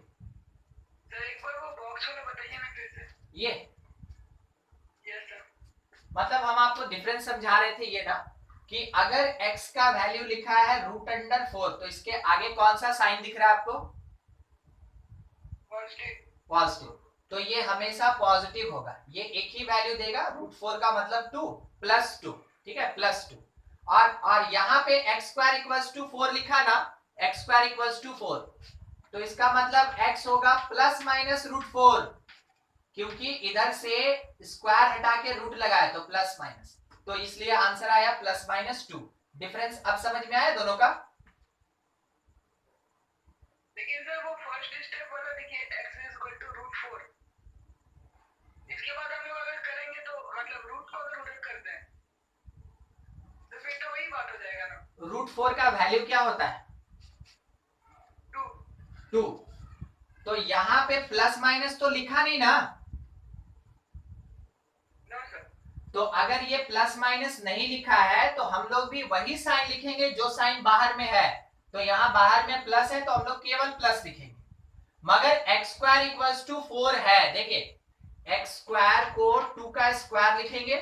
सर एक बार वो बॉक्स वाला बताइए ना फिर से। ये यस सर। मतलब हम आपको डिफरेंस समझा रहे थे ये ना, कि अगर x का वैल्यू लिखा है √4 तो इसके आगे कौन सा साइन दिख रहा है आपको, पॉजिटिव, तो ये हमेशा पॉजिटिव होगा, ये एक ही वैल्यू देगा, √4 का मतलब 2 +2, ठीक है, +2। और यहाँ पे x² = 4 लिखा ना, x² = 4, तो इसका मतलब x होगा ±√4, क्योंकि इधर से स्क्वायर हटा के रूट लगाया तो प्लस माइनस, तो इसलिए आंसर आया ±2। डिफरेंस अब समझ में आया दोनों का। लेकिन सर वो फर्स्ट स्टेप वाला देखिए x = √4, इसके बाद हम लोग अगर करेंगे तो मतलब रूट को अगर उधर करते हैं तो फिर तो वही बात हो जाएगा ना। √4 का वैल्यू क्या होता है, 2। तो यहाँ पे प्लस माइनस तो लिखा नहीं ना, तो अगर ये प्लस माइनस नहीं लिखा है तो हम लोग भी वही साइन लिखेंगे जो साइन बाहर में है। तो यहाँ बाहर में प्लस है तो हम लोग केवल प्लस लिखेंगे। मगर x² = 4 है, देखिए x² को 2 का स्क्वायर लिखेंगे,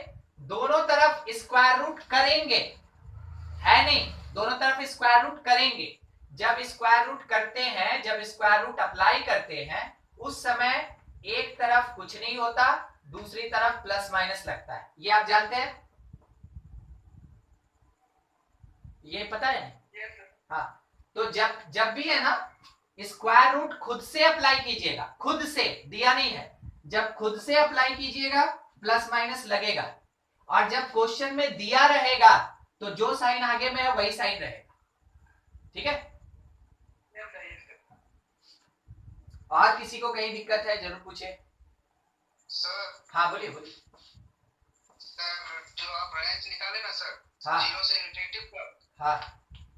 दोनों तरफ स्क्वायर रूट करेंगे, है नहीं, दोनों तरफ स्क्वायर रूट करेंगे। जब स्क्वायर रूट करते हैं, जब स्क्वायर रूट अप्लाई करते हैं, उस समय एक तरफ कुछ नहीं होता, दूसरी तरफ प्लस माइनस लगता है, ये आप जानते हैं, ये पता है। हाँ, तो जब भी है ना, स्क्वायर रूट खुद से अप्लाई कीजिएगा, खुद से, दिया नहीं है, जब खुद से अप्लाई कीजिएगा प्लस माइनस लगेगा, और जब क्वेश्चन में दिया रहेगा तो जो साइन आगे में है वही साइन रहेगा, ठीक है। और किसी को कहीं दिक्कत है जरूर पूछे। सर हाँ बोलिए बोलिए। सर जो आप रेंज निकाले ना सर, हाँ 0 से नेगेटिव पर, हाँ,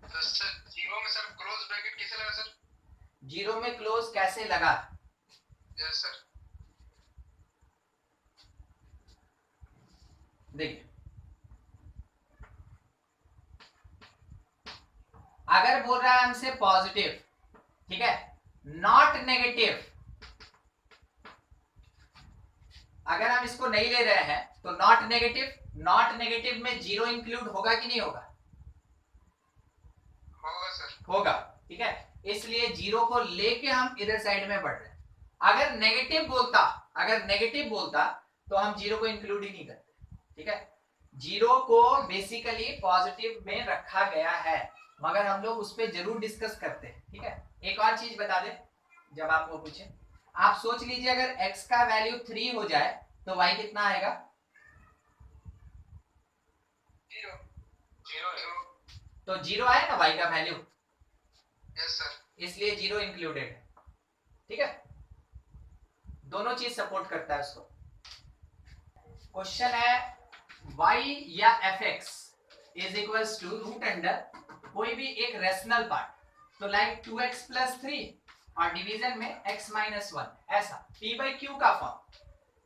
तो सर 0 में सर क्लोज ब्रैकेट कैसे लगा सर? 0 में क्लोज कैसे लगा, यस सर। देखिए अगर बोल रहा है हमसे पॉजिटिव, ठीक है, नॉट नेगेटिव, अगर हम इसको नहीं ले रहे हैं तो नॉट नेगेटिव में 0 इंक्लूड होगा कि नहीं होगा, होगा सर, होगा, ठीक है, इसलिए 0 को लेके हम इधर साइड में बढ़ रहे हैं। अगर नेगेटिव बोलता तो हम 0 को इंक्लूड ही नहीं करते, ठीक है। 0 को बेसिकली पॉजिटिव में रखा गया है, मगर हम लोग उस पर जरूर डिस्कस करते हैं, ठीक है। एक और चीज बता दे, जब आप वो पूछे, आप सोच लीजिए अगर x का वैल्यू 3 हो जाए तो y कितना आएगा, 0 तो 0 आए ना y का वैल्यू, यस सर, इसलिए 0 इंक्लूडेड है, ठीक है। दोनों चीज सपोर्ट करता है उसको। क्वेश्चन है y या fx is equals to root under कोई भी एक रेशनल पार्ट, तो लाइक 2x + 3 और डिवीजन में x - 1, ऐसा p/q का फॉर्म।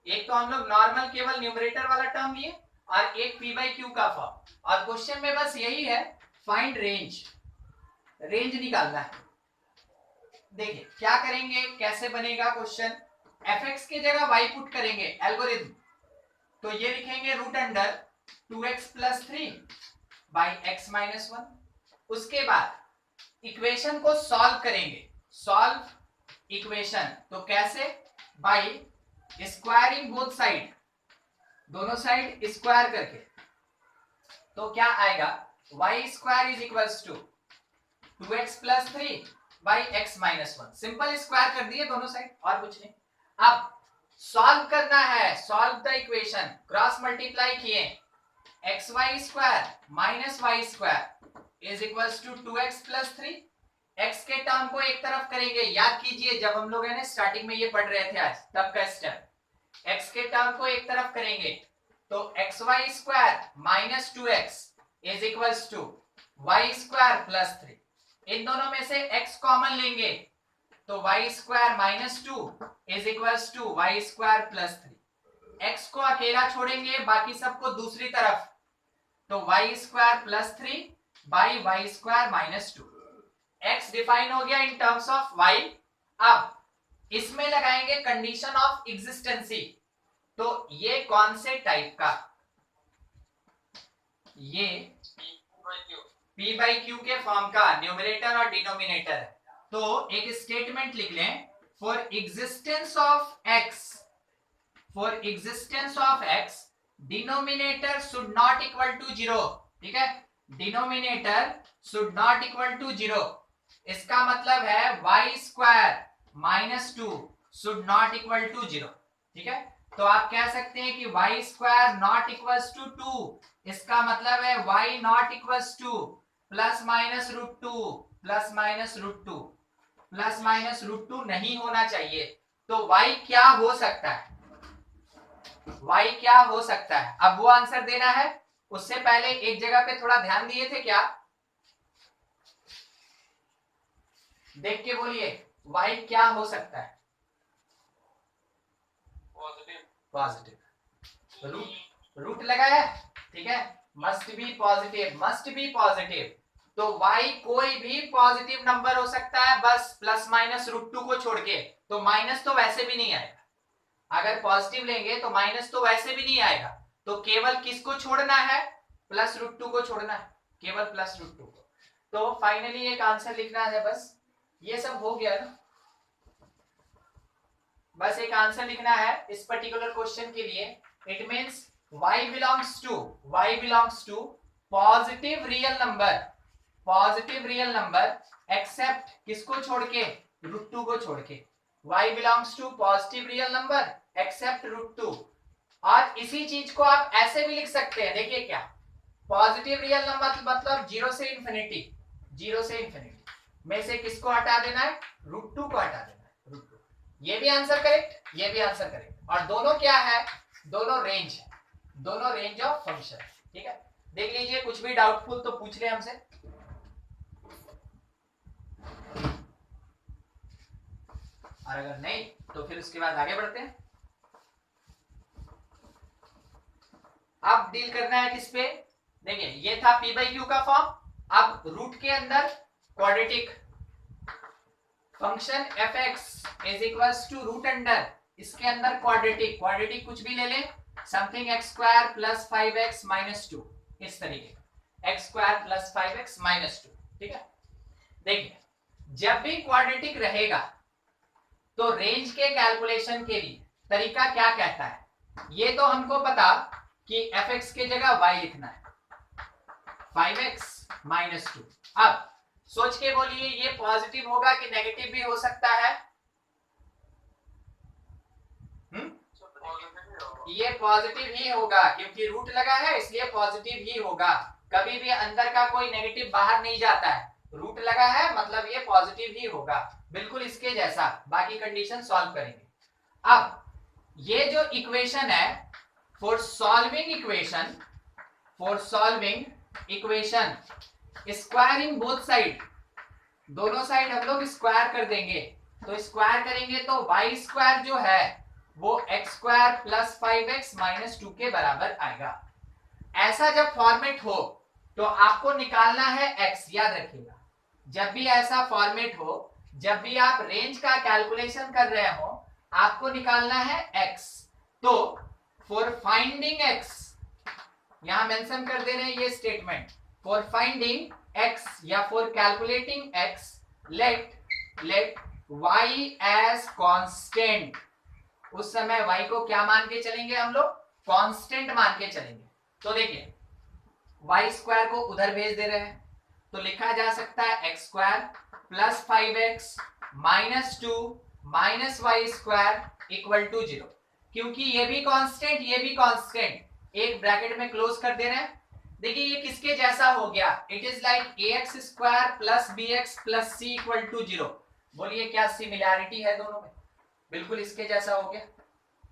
एक तो हम लोग नॉर्मल केवल न्यूमरेटर वाला टर्म लिए और एक p/q का फॉर्म, और क्वेश्चन में बस यही है, फाइंड रेंज निकालना है। देखिए क्या करेंगे, कैसे बनेगा क्वेश्चन, fx की जगह y पुट करेंगे, एल्गोरिथम, तो ये लिखेंगे रूट अंडर 2x + 3 x - 1। उसके बाद इक्वेशन को सॉल्व करेंगे, सॉल्व इक्वेशन, तो कैसे, बाय स्क्वायरिंग बोथ साइड, दोनों साइड स्क्वायर करके, तो क्या आएगा, y² = 2x + 3 x - 1, simple square कर दिए दोनों साइड, और कुछ नहीं। अब सॉल्व करना है, solve the equation, cross multiply किए, xy² - y² = 2x + 3, x के टर्म को एक तरफ करेंगे, याद कीजिए जब हम लोग है ना स्टार्टिंग में ये पढ़ रहे थे आज, तब का स्टेप, x के टर्म को एक तरफ करेंगे, तो xy² - 2x is equals to y square plus 3। इन दोनों में से x कॉमन लेंगे तो y square minus 2 is equals to y square plus 3। x को अकेला छोड़ेंगे, बाकी सबको दूसरी तरफ, तो y square plus 3 by y square minus 2। x define हो गया इन टर्म्स ऑफ y। अब इसमें लगाएंगे कंडीशन ऑफ एग्जिस्टेंसी। तो ये कौन से टाइप का, ये p बाई क्यू के फॉर्म का न्यूमरेटर और डिनोमिनेटर है। तो एक स्टेटमेंट लिख लें, for existence of x denominator should not equal to 0। ठीक है, denominator should not equal to 0। इसका मतलब है y square minus 2 should not equal to 0। ठीक है, तो आप कह सकते हैं कि y square not equals to 2, इसका मतलब है y not equals to plus minus root 2 plus minus root 2 plus minus root 2 नहीं होना चाहिए। तो y क्या हो सकता है, y क्या हो सकता है, अब वो आंसर देना है। उससे पहले एक जगह पे थोड़ा ध्यान दिए थे क्या, देख के बोलिए y क्या हो सकता है। पॉजिटिव रूट लगा है, ठीक है, must be positive, must be positive. तो y कोई भी पॉजिटिव नंबर हो सकता है, बस प्लस माइनस रूट 2 को छोड़ के। तो माइनस तो वैसे भी नहीं आएगा, अगर पॉजिटिव लेंगे तो माइनस तो वैसे भी नहीं आएगा। तो केवल किसको छोड़ना है, प्लस रूट 2 को छोड़ना है, केवल प्लस रूट 2 को। तो फाइनली एक आंसर लिखना है, बस ये सब हो गया ना। बस एक आंसर लिखना है इस पर्टिकुलर क्वेश्चन के लिए। It means y belongs to positive real number accept किसको छोड़ के, रूट 2 को छोड़ के। y belongs to positive real number except root 2। और इसी चीज को आप ऐसे भी लिख सकते हैं, देखिए क्या, पॉजिटिव रियल नंबर मतलब 0 से इंफिनिटी में से किसको हटा देना है, रूट 2 को हटा देना है, रूट 2। ये भी आंसर करेक्ट, ये भी आंसर करेक्ट। और दोनों क्या है, दोनों रेंज है, दोनों रेंज ऑफ फंक्शन। ठीक है, देख लीजिए, कुछ भी डाउटफुल तो पूछ ले हमसे। और अगर नहीं तो फिर उसके बाद आगे बढ़ते हैं। अब डील करना है किस पे, देखिए ये था p बाई क्यू का फॉर्म। अब रूट के अंदर quadratic function fx is equals to root under, इसके अंदर क्वाड्रेटिक कुछ भी ले लें, something x square plus 5x minus 2, इस तरीके का x square plus 5x minus 2। ठीक है, देखिए जब भी क्वाड्रेटिक रहेगा तो रेंज के कैलकुलेशन के लिए तरीका क्या कहता है, ये तो हमको पता कि fx के जगह y लिखना है, 5x माइनस 2। अब सोच के बोलिए ये पॉजिटिव होगा कि नेगेटिव भी हो सकता है। ये पॉजिटिव ही होगा, क्योंकि रूट लगा है इसलिए पॉजिटिव ही होगा। कभी भी अंदर का कोई नेगेटिव बाहर नहीं जाता है, रूट लगा है मतलब ये पॉजिटिव ही होगा, बिल्कुल इसके जैसा। बाकी कंडीशन सॉल्व करेंगे। अब ये जो इक्वेशन है, for solving equation squaring both side, दोनों साइड हम लोग स्क्वायर कर देंगे। तो स्क्वायर करेंगे तो y स्क्वायर जो है वो x square plus 5x minus 2 के बराबर आएगा। ऐसा जब फॉर्मेट हो तो आपको निकालना है x, याद रखिएगा। जब भी ऐसा फॉर्मेट हो, जब भी आप रेंज का कैलकुलेशन कर रहे हो, आपको निकालना है x। तो फॉर फाइंडिंग x, यहां मेंशन कर दे रहे हैं ये स्टेटमेंट, फॉर फाइंडिंग x या for calculating x, let y as constant. उस समय y को क्या मान के चलेंगे हम लोग, कांस्टेंट मान के चलेंगे। तो देखिए y स्क्वायर को उधर भेज दे रहे हैं, तो लिखा जा सकता है x square plus 5x minus 2 minus y square equal to 0। क्योंकि ये भी कांस्टेंट ये भी कांस्टेंट, एक ब्रैकेट में क्लोज कर दे रहे हैं। देखिए ये किसके जैसा हो गया, it is like ax square plus bx plus c equal to 0। बोलिए क्या सिमिलैरिटी है दोनों में, बिल्कुल इसके जैसा हो गया।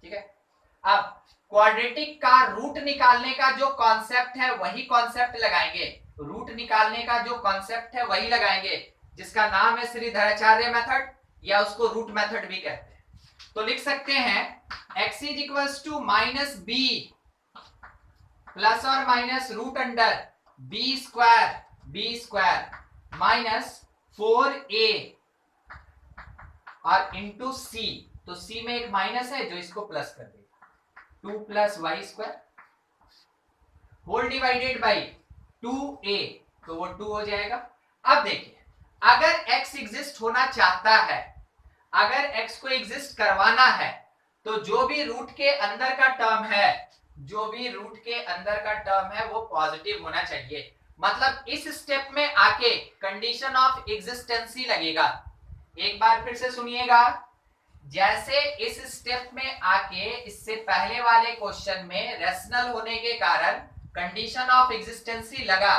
ठीक है, अब क्वाड्रेटिक का रूट निकालने का जो कॉन्सेप्ट है वही कॉन्सेप्ट लगाएंगे, रूट निकालने का जो कॉन्सेप्ट है वही लगाएंगे, जिसका नाम है श्रीधराचार्य मेथड या उसको रूट मेथड भी कहते हैं। तो लिख सकते हैं x is equals to minus b plus और minus root under b square minus 4a और इंटू सी, तो सी में एक माइनस है जो इसको प्लस कर देगा, 2 plus y square whole divided by 2a, तो वो 2 हो जाएगा। अब देखिए, अगर x एग्जिस्ट होना चाहता है, अगर x को एग्जिस्ट करवाना है, तो जो भी रूट के अंदर का टर्म है, जो भी रूट के अंदर का टर्म है वो पॉजिटिव होना चाहिए। मतलब इस स्टेप में आके कंडीशन ऑफ एग्जिस्टेंसी लगेगा। एक बार फिर से सुनिएगा, जैसे इस स्टेप में आके इससे पहले वाले क्वेश्चन में रेशनल होने के कारण कंडीशन ऑफ एग्जिस्टेंसी लगा,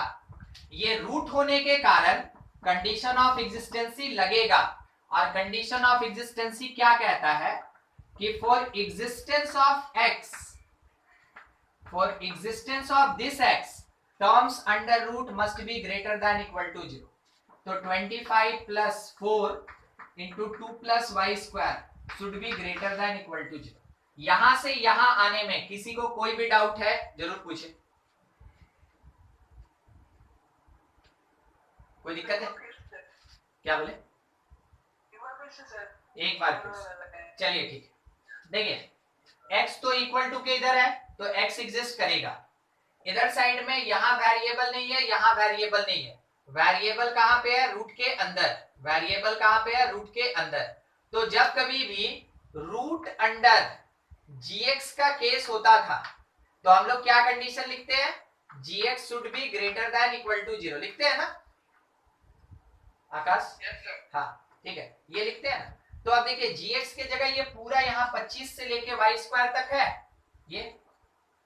ये रूट होने के कारण कंडीशन ऑफ एग्जिस्टेंसी लगेगा। और कंडीशन ऑफ एग्जिस्टेंसी क्या कहता है कि for existence of x, for existence of this x, terms under root must be greater than equal to 0। तो 25 plus 4 into 2 plus y square should be greater than equal to 0। यहां से यहां आने में किसी को कोई भी डाउट है जरूर पूछे, कोई दिक्कत है? क्या बोले? एक बार फिर से, चलिए ठीक है। देखिए x तो इक्वल टू के इधर है, तो x एग्जिस्ट करेगा। इधर साइड में यहां वेरिएबल नहीं है, यहां वेरिएबल नहीं है, वेरिएबल कहां पे है? रूट के अंदर। वेरिएबल कहां पे है? रूट के अंदर। तो जब कभी भी रूट अंडर gx का केस होता था, तो हम लोग क्या कंडीशन लिखते हैं? gx should be greater than equal to 0 लिखते हैं ना आकाश? हाँ ठीक है, ये लिखते हैं ना। तो अब देखिए gx के जगह ये पूरा यहाँ 25 से लेके वाई स्क्वायर तक है ये,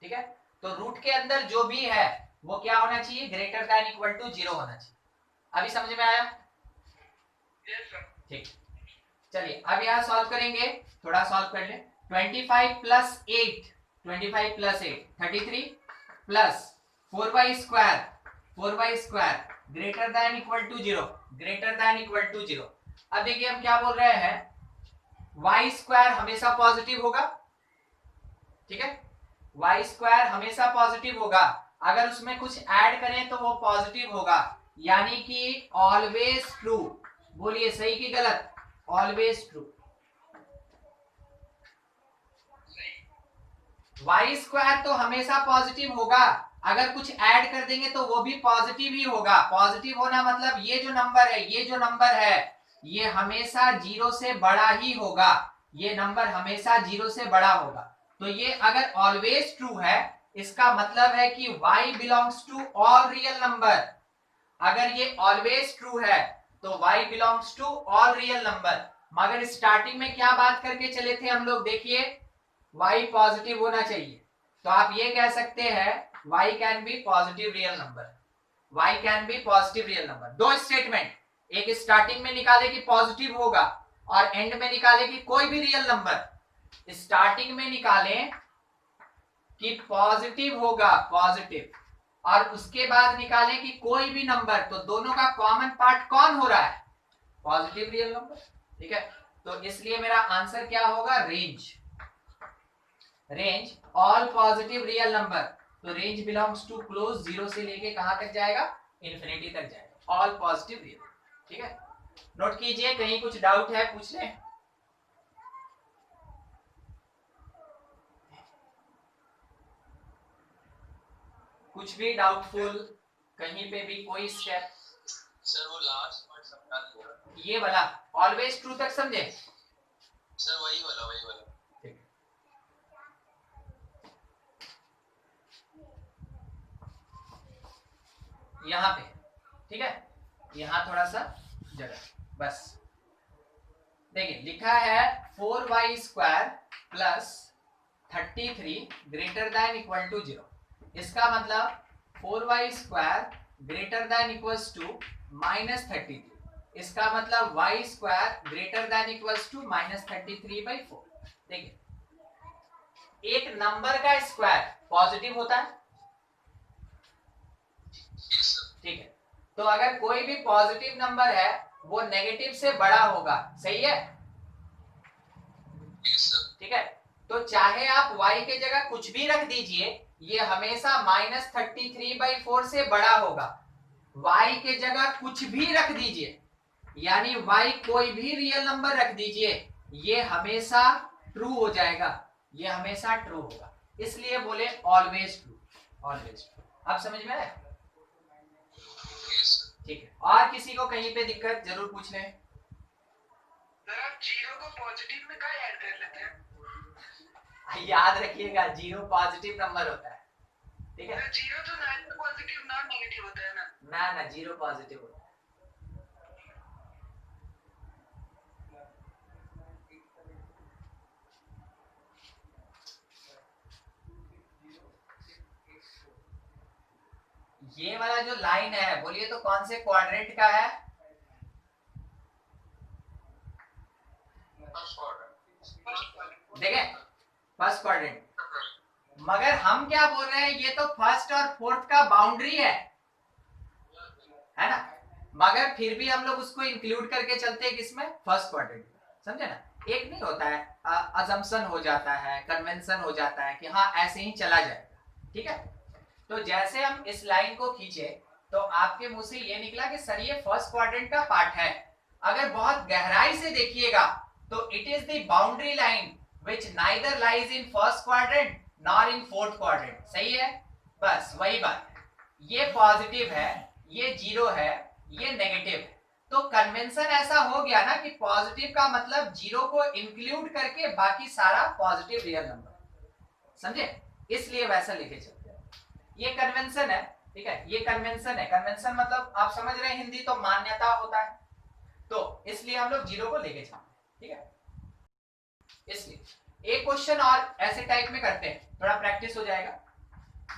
ठीक है। तो रूट के अंदर जो भी है वो क्या होना चाहिए? ग्रेटर देन इक्वल टू 0 होना चाहिए। अभी समझ में आया? ठीक, चलिए अब यहाँ सॉल्व करेंगे, थोड़ा सॉल्व कर ले। 25 plus 8, 25 plus 8 33 plus 4y square greater than equal to 0, greater than equal to 0। अब देखिए हम क्या बोल रहे हैं, y स्क्वायर हमेशा पॉजिटिव होगा, ठीक है। y स्क्वायर हमेशा पॉजिटिव होगा, अगर उसमें कुछ ऐड करें तो वो पॉजिटिव होगा, यानी कि ऑलवेज ट्रू। बोलिए सही कि गलत? Always true. y स्क्वायर तो हमेशा पॉजिटिव होगा, अगर कुछ ऐड कर देंगे तो वो भी पॉजिटिव ही होगा। पॉजिटिव होना मतलब ये जो नंबर है, ये जो नंबर है ये हमेशा 0 से बड़ा ही होगा, ये नंबर हमेशा 0 से बड़ा होगा। तो ये अगर ऑलवेज ट्रू है, इसका मतलब है कि y belongs to all real number. अगर ये ऑलवेज ट्रू है तो y belongs to all real number. मगर स्टार्टिंग में क्या बात करके चले थे हम लोग? देखिए y पॉजिटिव होना चाहिए, तो आप ये कह सकते हैं y can be positive real number, y can be positive real number. दो स्टेटमेंट, एक स्टार्टिंग में निकाले कि पॉजिटिव होगा और एंड में निकाले कि कोई भी रियल नंबर। स्टार्टिंग में निकालें कि पॉजिटिव होगा, पॉजिटिव, और उसके बाद निकालें कि कोई भी नंबर, तो दोनों का कॉमन पार्ट कौन हो रहा है? पॉजिटिव रियल नंबर, ठीक है। तो इसलिए मेरा आंसर क्या होगा? Range, range all positive real number. तो रेंज बिलोंग्स टू क्लोज 0 से लेके कहां तक जाएगा? इंफिनिटी तक जाएगा, ऑल पॉजिटिव रियल, ठीक है। नोट कीजिए, कहीं कुछ डाउट है पूछ लें। कुछ भी डाउटफुल कहीं पे भी कोई स्टेप? सर वो लास्ट पॉइंट समझा दिया, ये वाला ऑलवेज ट्रू तक समझे? सर वही वाला ठीक। यहाँ पे, ठीक है, यहाँ थोड़ा सा जगह बस। देखिए लिखा है 4y square plus 33 greater than equal to 0। इसका मतलब 4y square greater than equals to minus 33। इसका मतलब y square greater than equals to minus 33/4। देखिए एक नंबर का स्क्वायर पॉजिटिव होता है, Yes, sir. ठीक है। तो अगर कोई भी पॉजिटिव नंबर है वो नेगेटिव से बड़ा होगा, सही है, Yes, sir. ठीक है। तो चाहे आप y के जगह कुछ भी रख दीजिए, ये हमेशा -33/4 से बड़ा होगा। y के जगह कुछ भी रख दीजिए, यानी y कोई भी रियल नंबर रख दीजिए, ये हमेशा ट्रू हो जाएगा, ये हमेशा ट्रू होगा। इसलिए बोले ऑलवेज ट्रू, ऑलवेज ट्रू। अब समझ में आया? Yes, sir. ठीक है। और किसी को कहीं पे दिक्कत जरूर पूछ लें। सर आप जीरो को पॉजिटिव में कहाँ ऐड कर लेते हैं? याद रखिएगा, जीरो पॉजिटिव नंबर होता है, ठीक है। सर जीरो तो नॉन पॉजिटिव नॉन नेगेटिव होता है ना? ना ना, जीरो पॉजिटिव होता है। ये वाला जो लाइन है, बोलिए तो कौन से क्वाड्रेंट का है? First order. देखें, फर्स्ट क्वाड्रेंट। मगर हम क्या बोल रहे हैं, ये तो फर्स्ट और फोर्थ का बाउंड्री है ना। मगर फिर भी हम लोग उसको इंक्लूड करके चलते हैं किसमें? फर्स्ट क्वाड्रेंट, समझे ना। एक नहीं होता है, अजम्पशन हो जाता है, कन्वेंशन हो जाता है कि हाँ ऐसे ही चला जाएगा, ठीक है। तो जैसे हम इस लाइन को खींचे तो आपके मुंह से ये निकला कि सर ये फर्स्ट क्वाड्रेंट का पार्ट है। अगर बहुत गहराई से देखिएगा तो it is the boundary line which neither lies in first quadrant nor in fourth quadrant, सही है। बस वही बात है, ये पॉजिटिव है, ये जीरो है, ये नेगेटिव है। तो कन्वेंशन ऐसा हो गया ना कि पॉजिटिव का मतलब जीरो को इंक्लूड करके बाकी सारा पॉजिटिव रियल नंबर, समझे। इसलिए वैसा लिखे चलते हैं, ये कन्वेंशन है, ठीक है। ये कन्वेंशन है, कन्वेंशन मतलब आप समझ रहे हैं, हिंदी तो मान्यता होता है, तो इसलिए हम लोग जीरो को लेके चलते हैं, ठीक है। इसलिए एक क्वेश्चन और ऐसे टाइप में करते हैं, थोड़ा प्रैक्टिस हो जाएगा।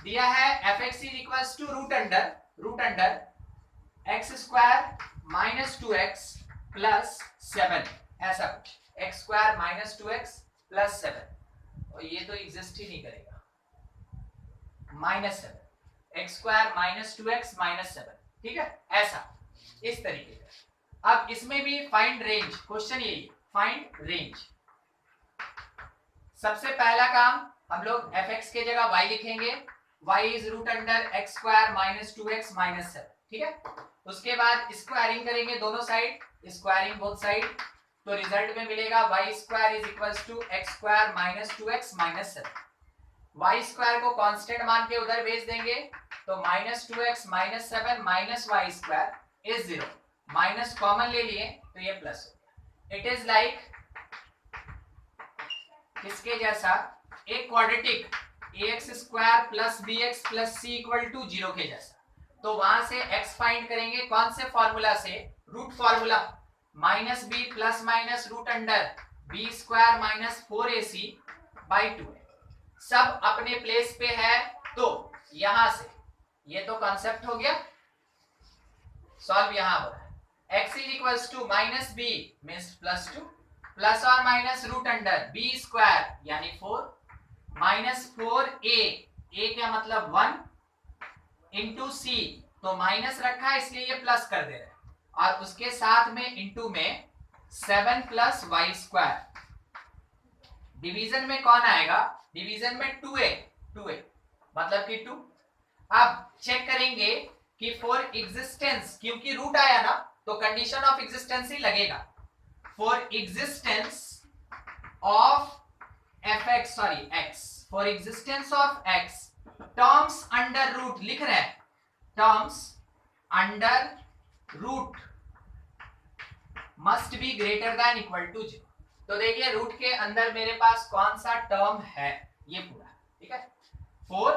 दिया है fx is equals to root under x square minus 2x plus 7, ऐसा कुछ, x square minus 2x plus 7, और ये तो एग्जिस्ट ही नहीं करेगा, -7, x square minus 2x minus 7, ठीक है, ऐसा इस तरीके का। अब इसमें भी फाइंड रेंज, क्वेश्चन यही है, फाइंड रेंज। सबसे पहला काम हम लोग fx के जगह y लिखेंगे, y is root under x square minus 2x minus 7, ठीक है। उसके बाद स्क्वायरिंग करेंगे दोनों साइड, स्क्वायरिंग बोथ साइड, तो रिजल्ट में मिलेगा y square is equals to x square minus 2x minus 7। y square को कांस्टेंट मान के उधर भेज देंगे, तो minus 2x minus 7 minus y square is 0, minus common ले लिए तो ये प्लस हो गया। इट इज लाइक इसके जैसा एक quadratic ax square plus bx plus c equal to 0 के जैसा। तो वहां से x फाइंड करेंगे कौन से फॉर्मूला से? Root formula, minus b plus minus root under b square minus 4ac by 2, सब अपने प्लेस पे है। तो यहां से ये तो कॉन्सेप्ट हो गया, सॉल्व यहां हो रहा है। x is equals to minus b means plus 2 plus और minus root under b square यानी 4 माइनस 4a, a क्या मतलब 1 इंटू c, तो माइनस रखा है इसलिए ये प्लस कर दे रहे हैं, और उसके साथ में इंटू में 7 प्लस y स्क्वायर। डिवीजन में कौन आएगा? डिवीजन में 2a मतलब कि 2। अब चेक करेंगे कि फॉर एग्जिस्टेंस, क्योंकि रूट आया ना तो कंडीशन ऑफ एग्जिस्टेंस ही लगेगा। For existence of fx, sorry x, for existence of x, terms under root लिख रहे हैं, terms under root must be greater than equal to 0। तो देखिए रूट के अंदर मेरे पास कौन सा टर्म है, ये पूरा, ठीक है। 4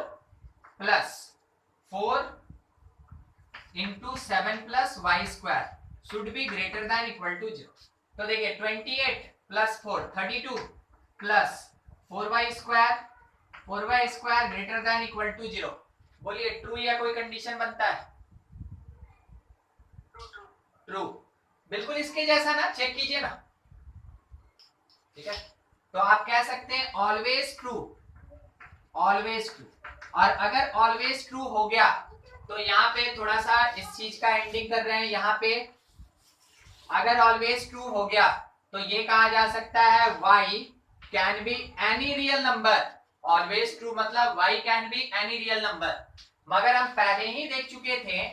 plus 4 into 7 plus y square should be greater than equal to 0। तो देखिए 28 plus 4 32 plus 4y square greater than equal to 0। बोलिए ट्रू या कोई कंडीशन बनता है? ट्रू, बिल्कुल इसके जैसा ना, चेक कीजिए ना, ठीक है। तो आप कह सकते हैं ऑलवेज ट्रू ऑलवेज ट्रू। और अगर ऑलवेज ट्रू हो गया तो यहाँ पे थोड़ा सा इस चीज का एंडिंग कर रहे हैं, यहाँ पे अगर ऑलवेज ट्रू हो गया तो ये कहा जा सकता है y can be any real number. Always true मतलब y can be any real number. मगर हम पहले ही देख चुके थे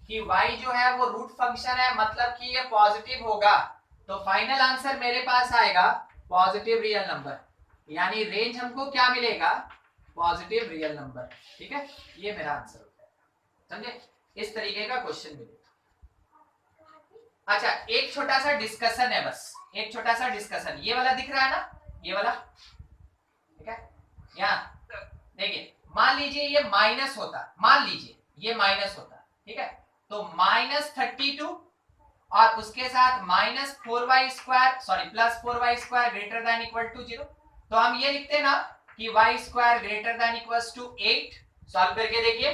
कि y जो है वो रूट फंक्शन है, मतलब कि ये पॉजिटिव होगा, तो फाइनल आंसर मेरे पास आएगा पॉजिटिव रियल नंबर, यानी रेंज हमको क्या मिलेगा, पॉजिटिव रियल नंबर। ठीक है, ये मेरा आंसर हो जाएगा। समझे, इस तरीके का क्वेश्चन मिलेगा। अच्छा, एक छोटा सा डिस्कशन है, बस एक छोटा सा डिस्कशन। ये वाला दिख रहा है ना, ये वाला, ठीक है, यहाँ देखिए, मान लीजिए ये माइनस होता, मान लीजिए ये माइनस होता, ठीक है, तो -32 और उसके साथ -4y² sorry +4y² greater than equal to 0, तो हम ये लिखते हैं ना कि y² greater than equals to 8। Solve करके देखिए,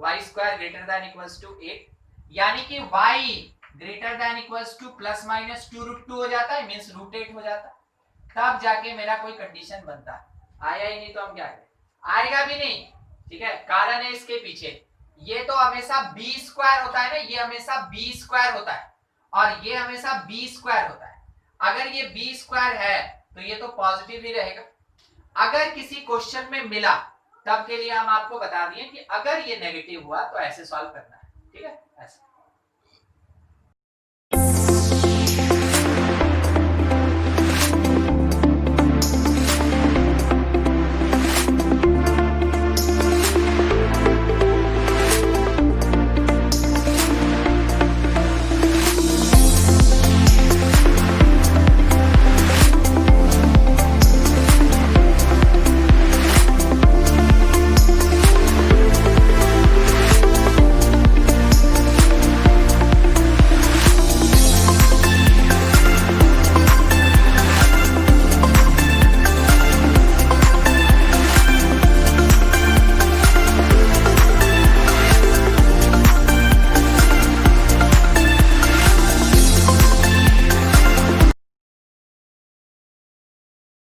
y² greater than equals to 8, यानी कि y greater than equals to ±2√2 हो जाता है, मींस √8 हो जाता है, तब जाके मेरा कोई कंडीशन बनता है। आया ही नहीं तो हम क्या करें, आएगा भी नहीं। ठीक है, कारण है इसके पीछे, ये तो हमेशा b² होता है ना, ये हमेशा b² होता है और ये हमेशा b² होता है। अगर ये b² है तो ये तो पॉजिटिव ही रहेगा। अगर किसी क्वेश्चन में मिला तब के लिए हम आपको बता दिए कि अगर ये नेगेटिव हुआ तो ऐसे सॉल्व करना है। ठीक है, ऐसे।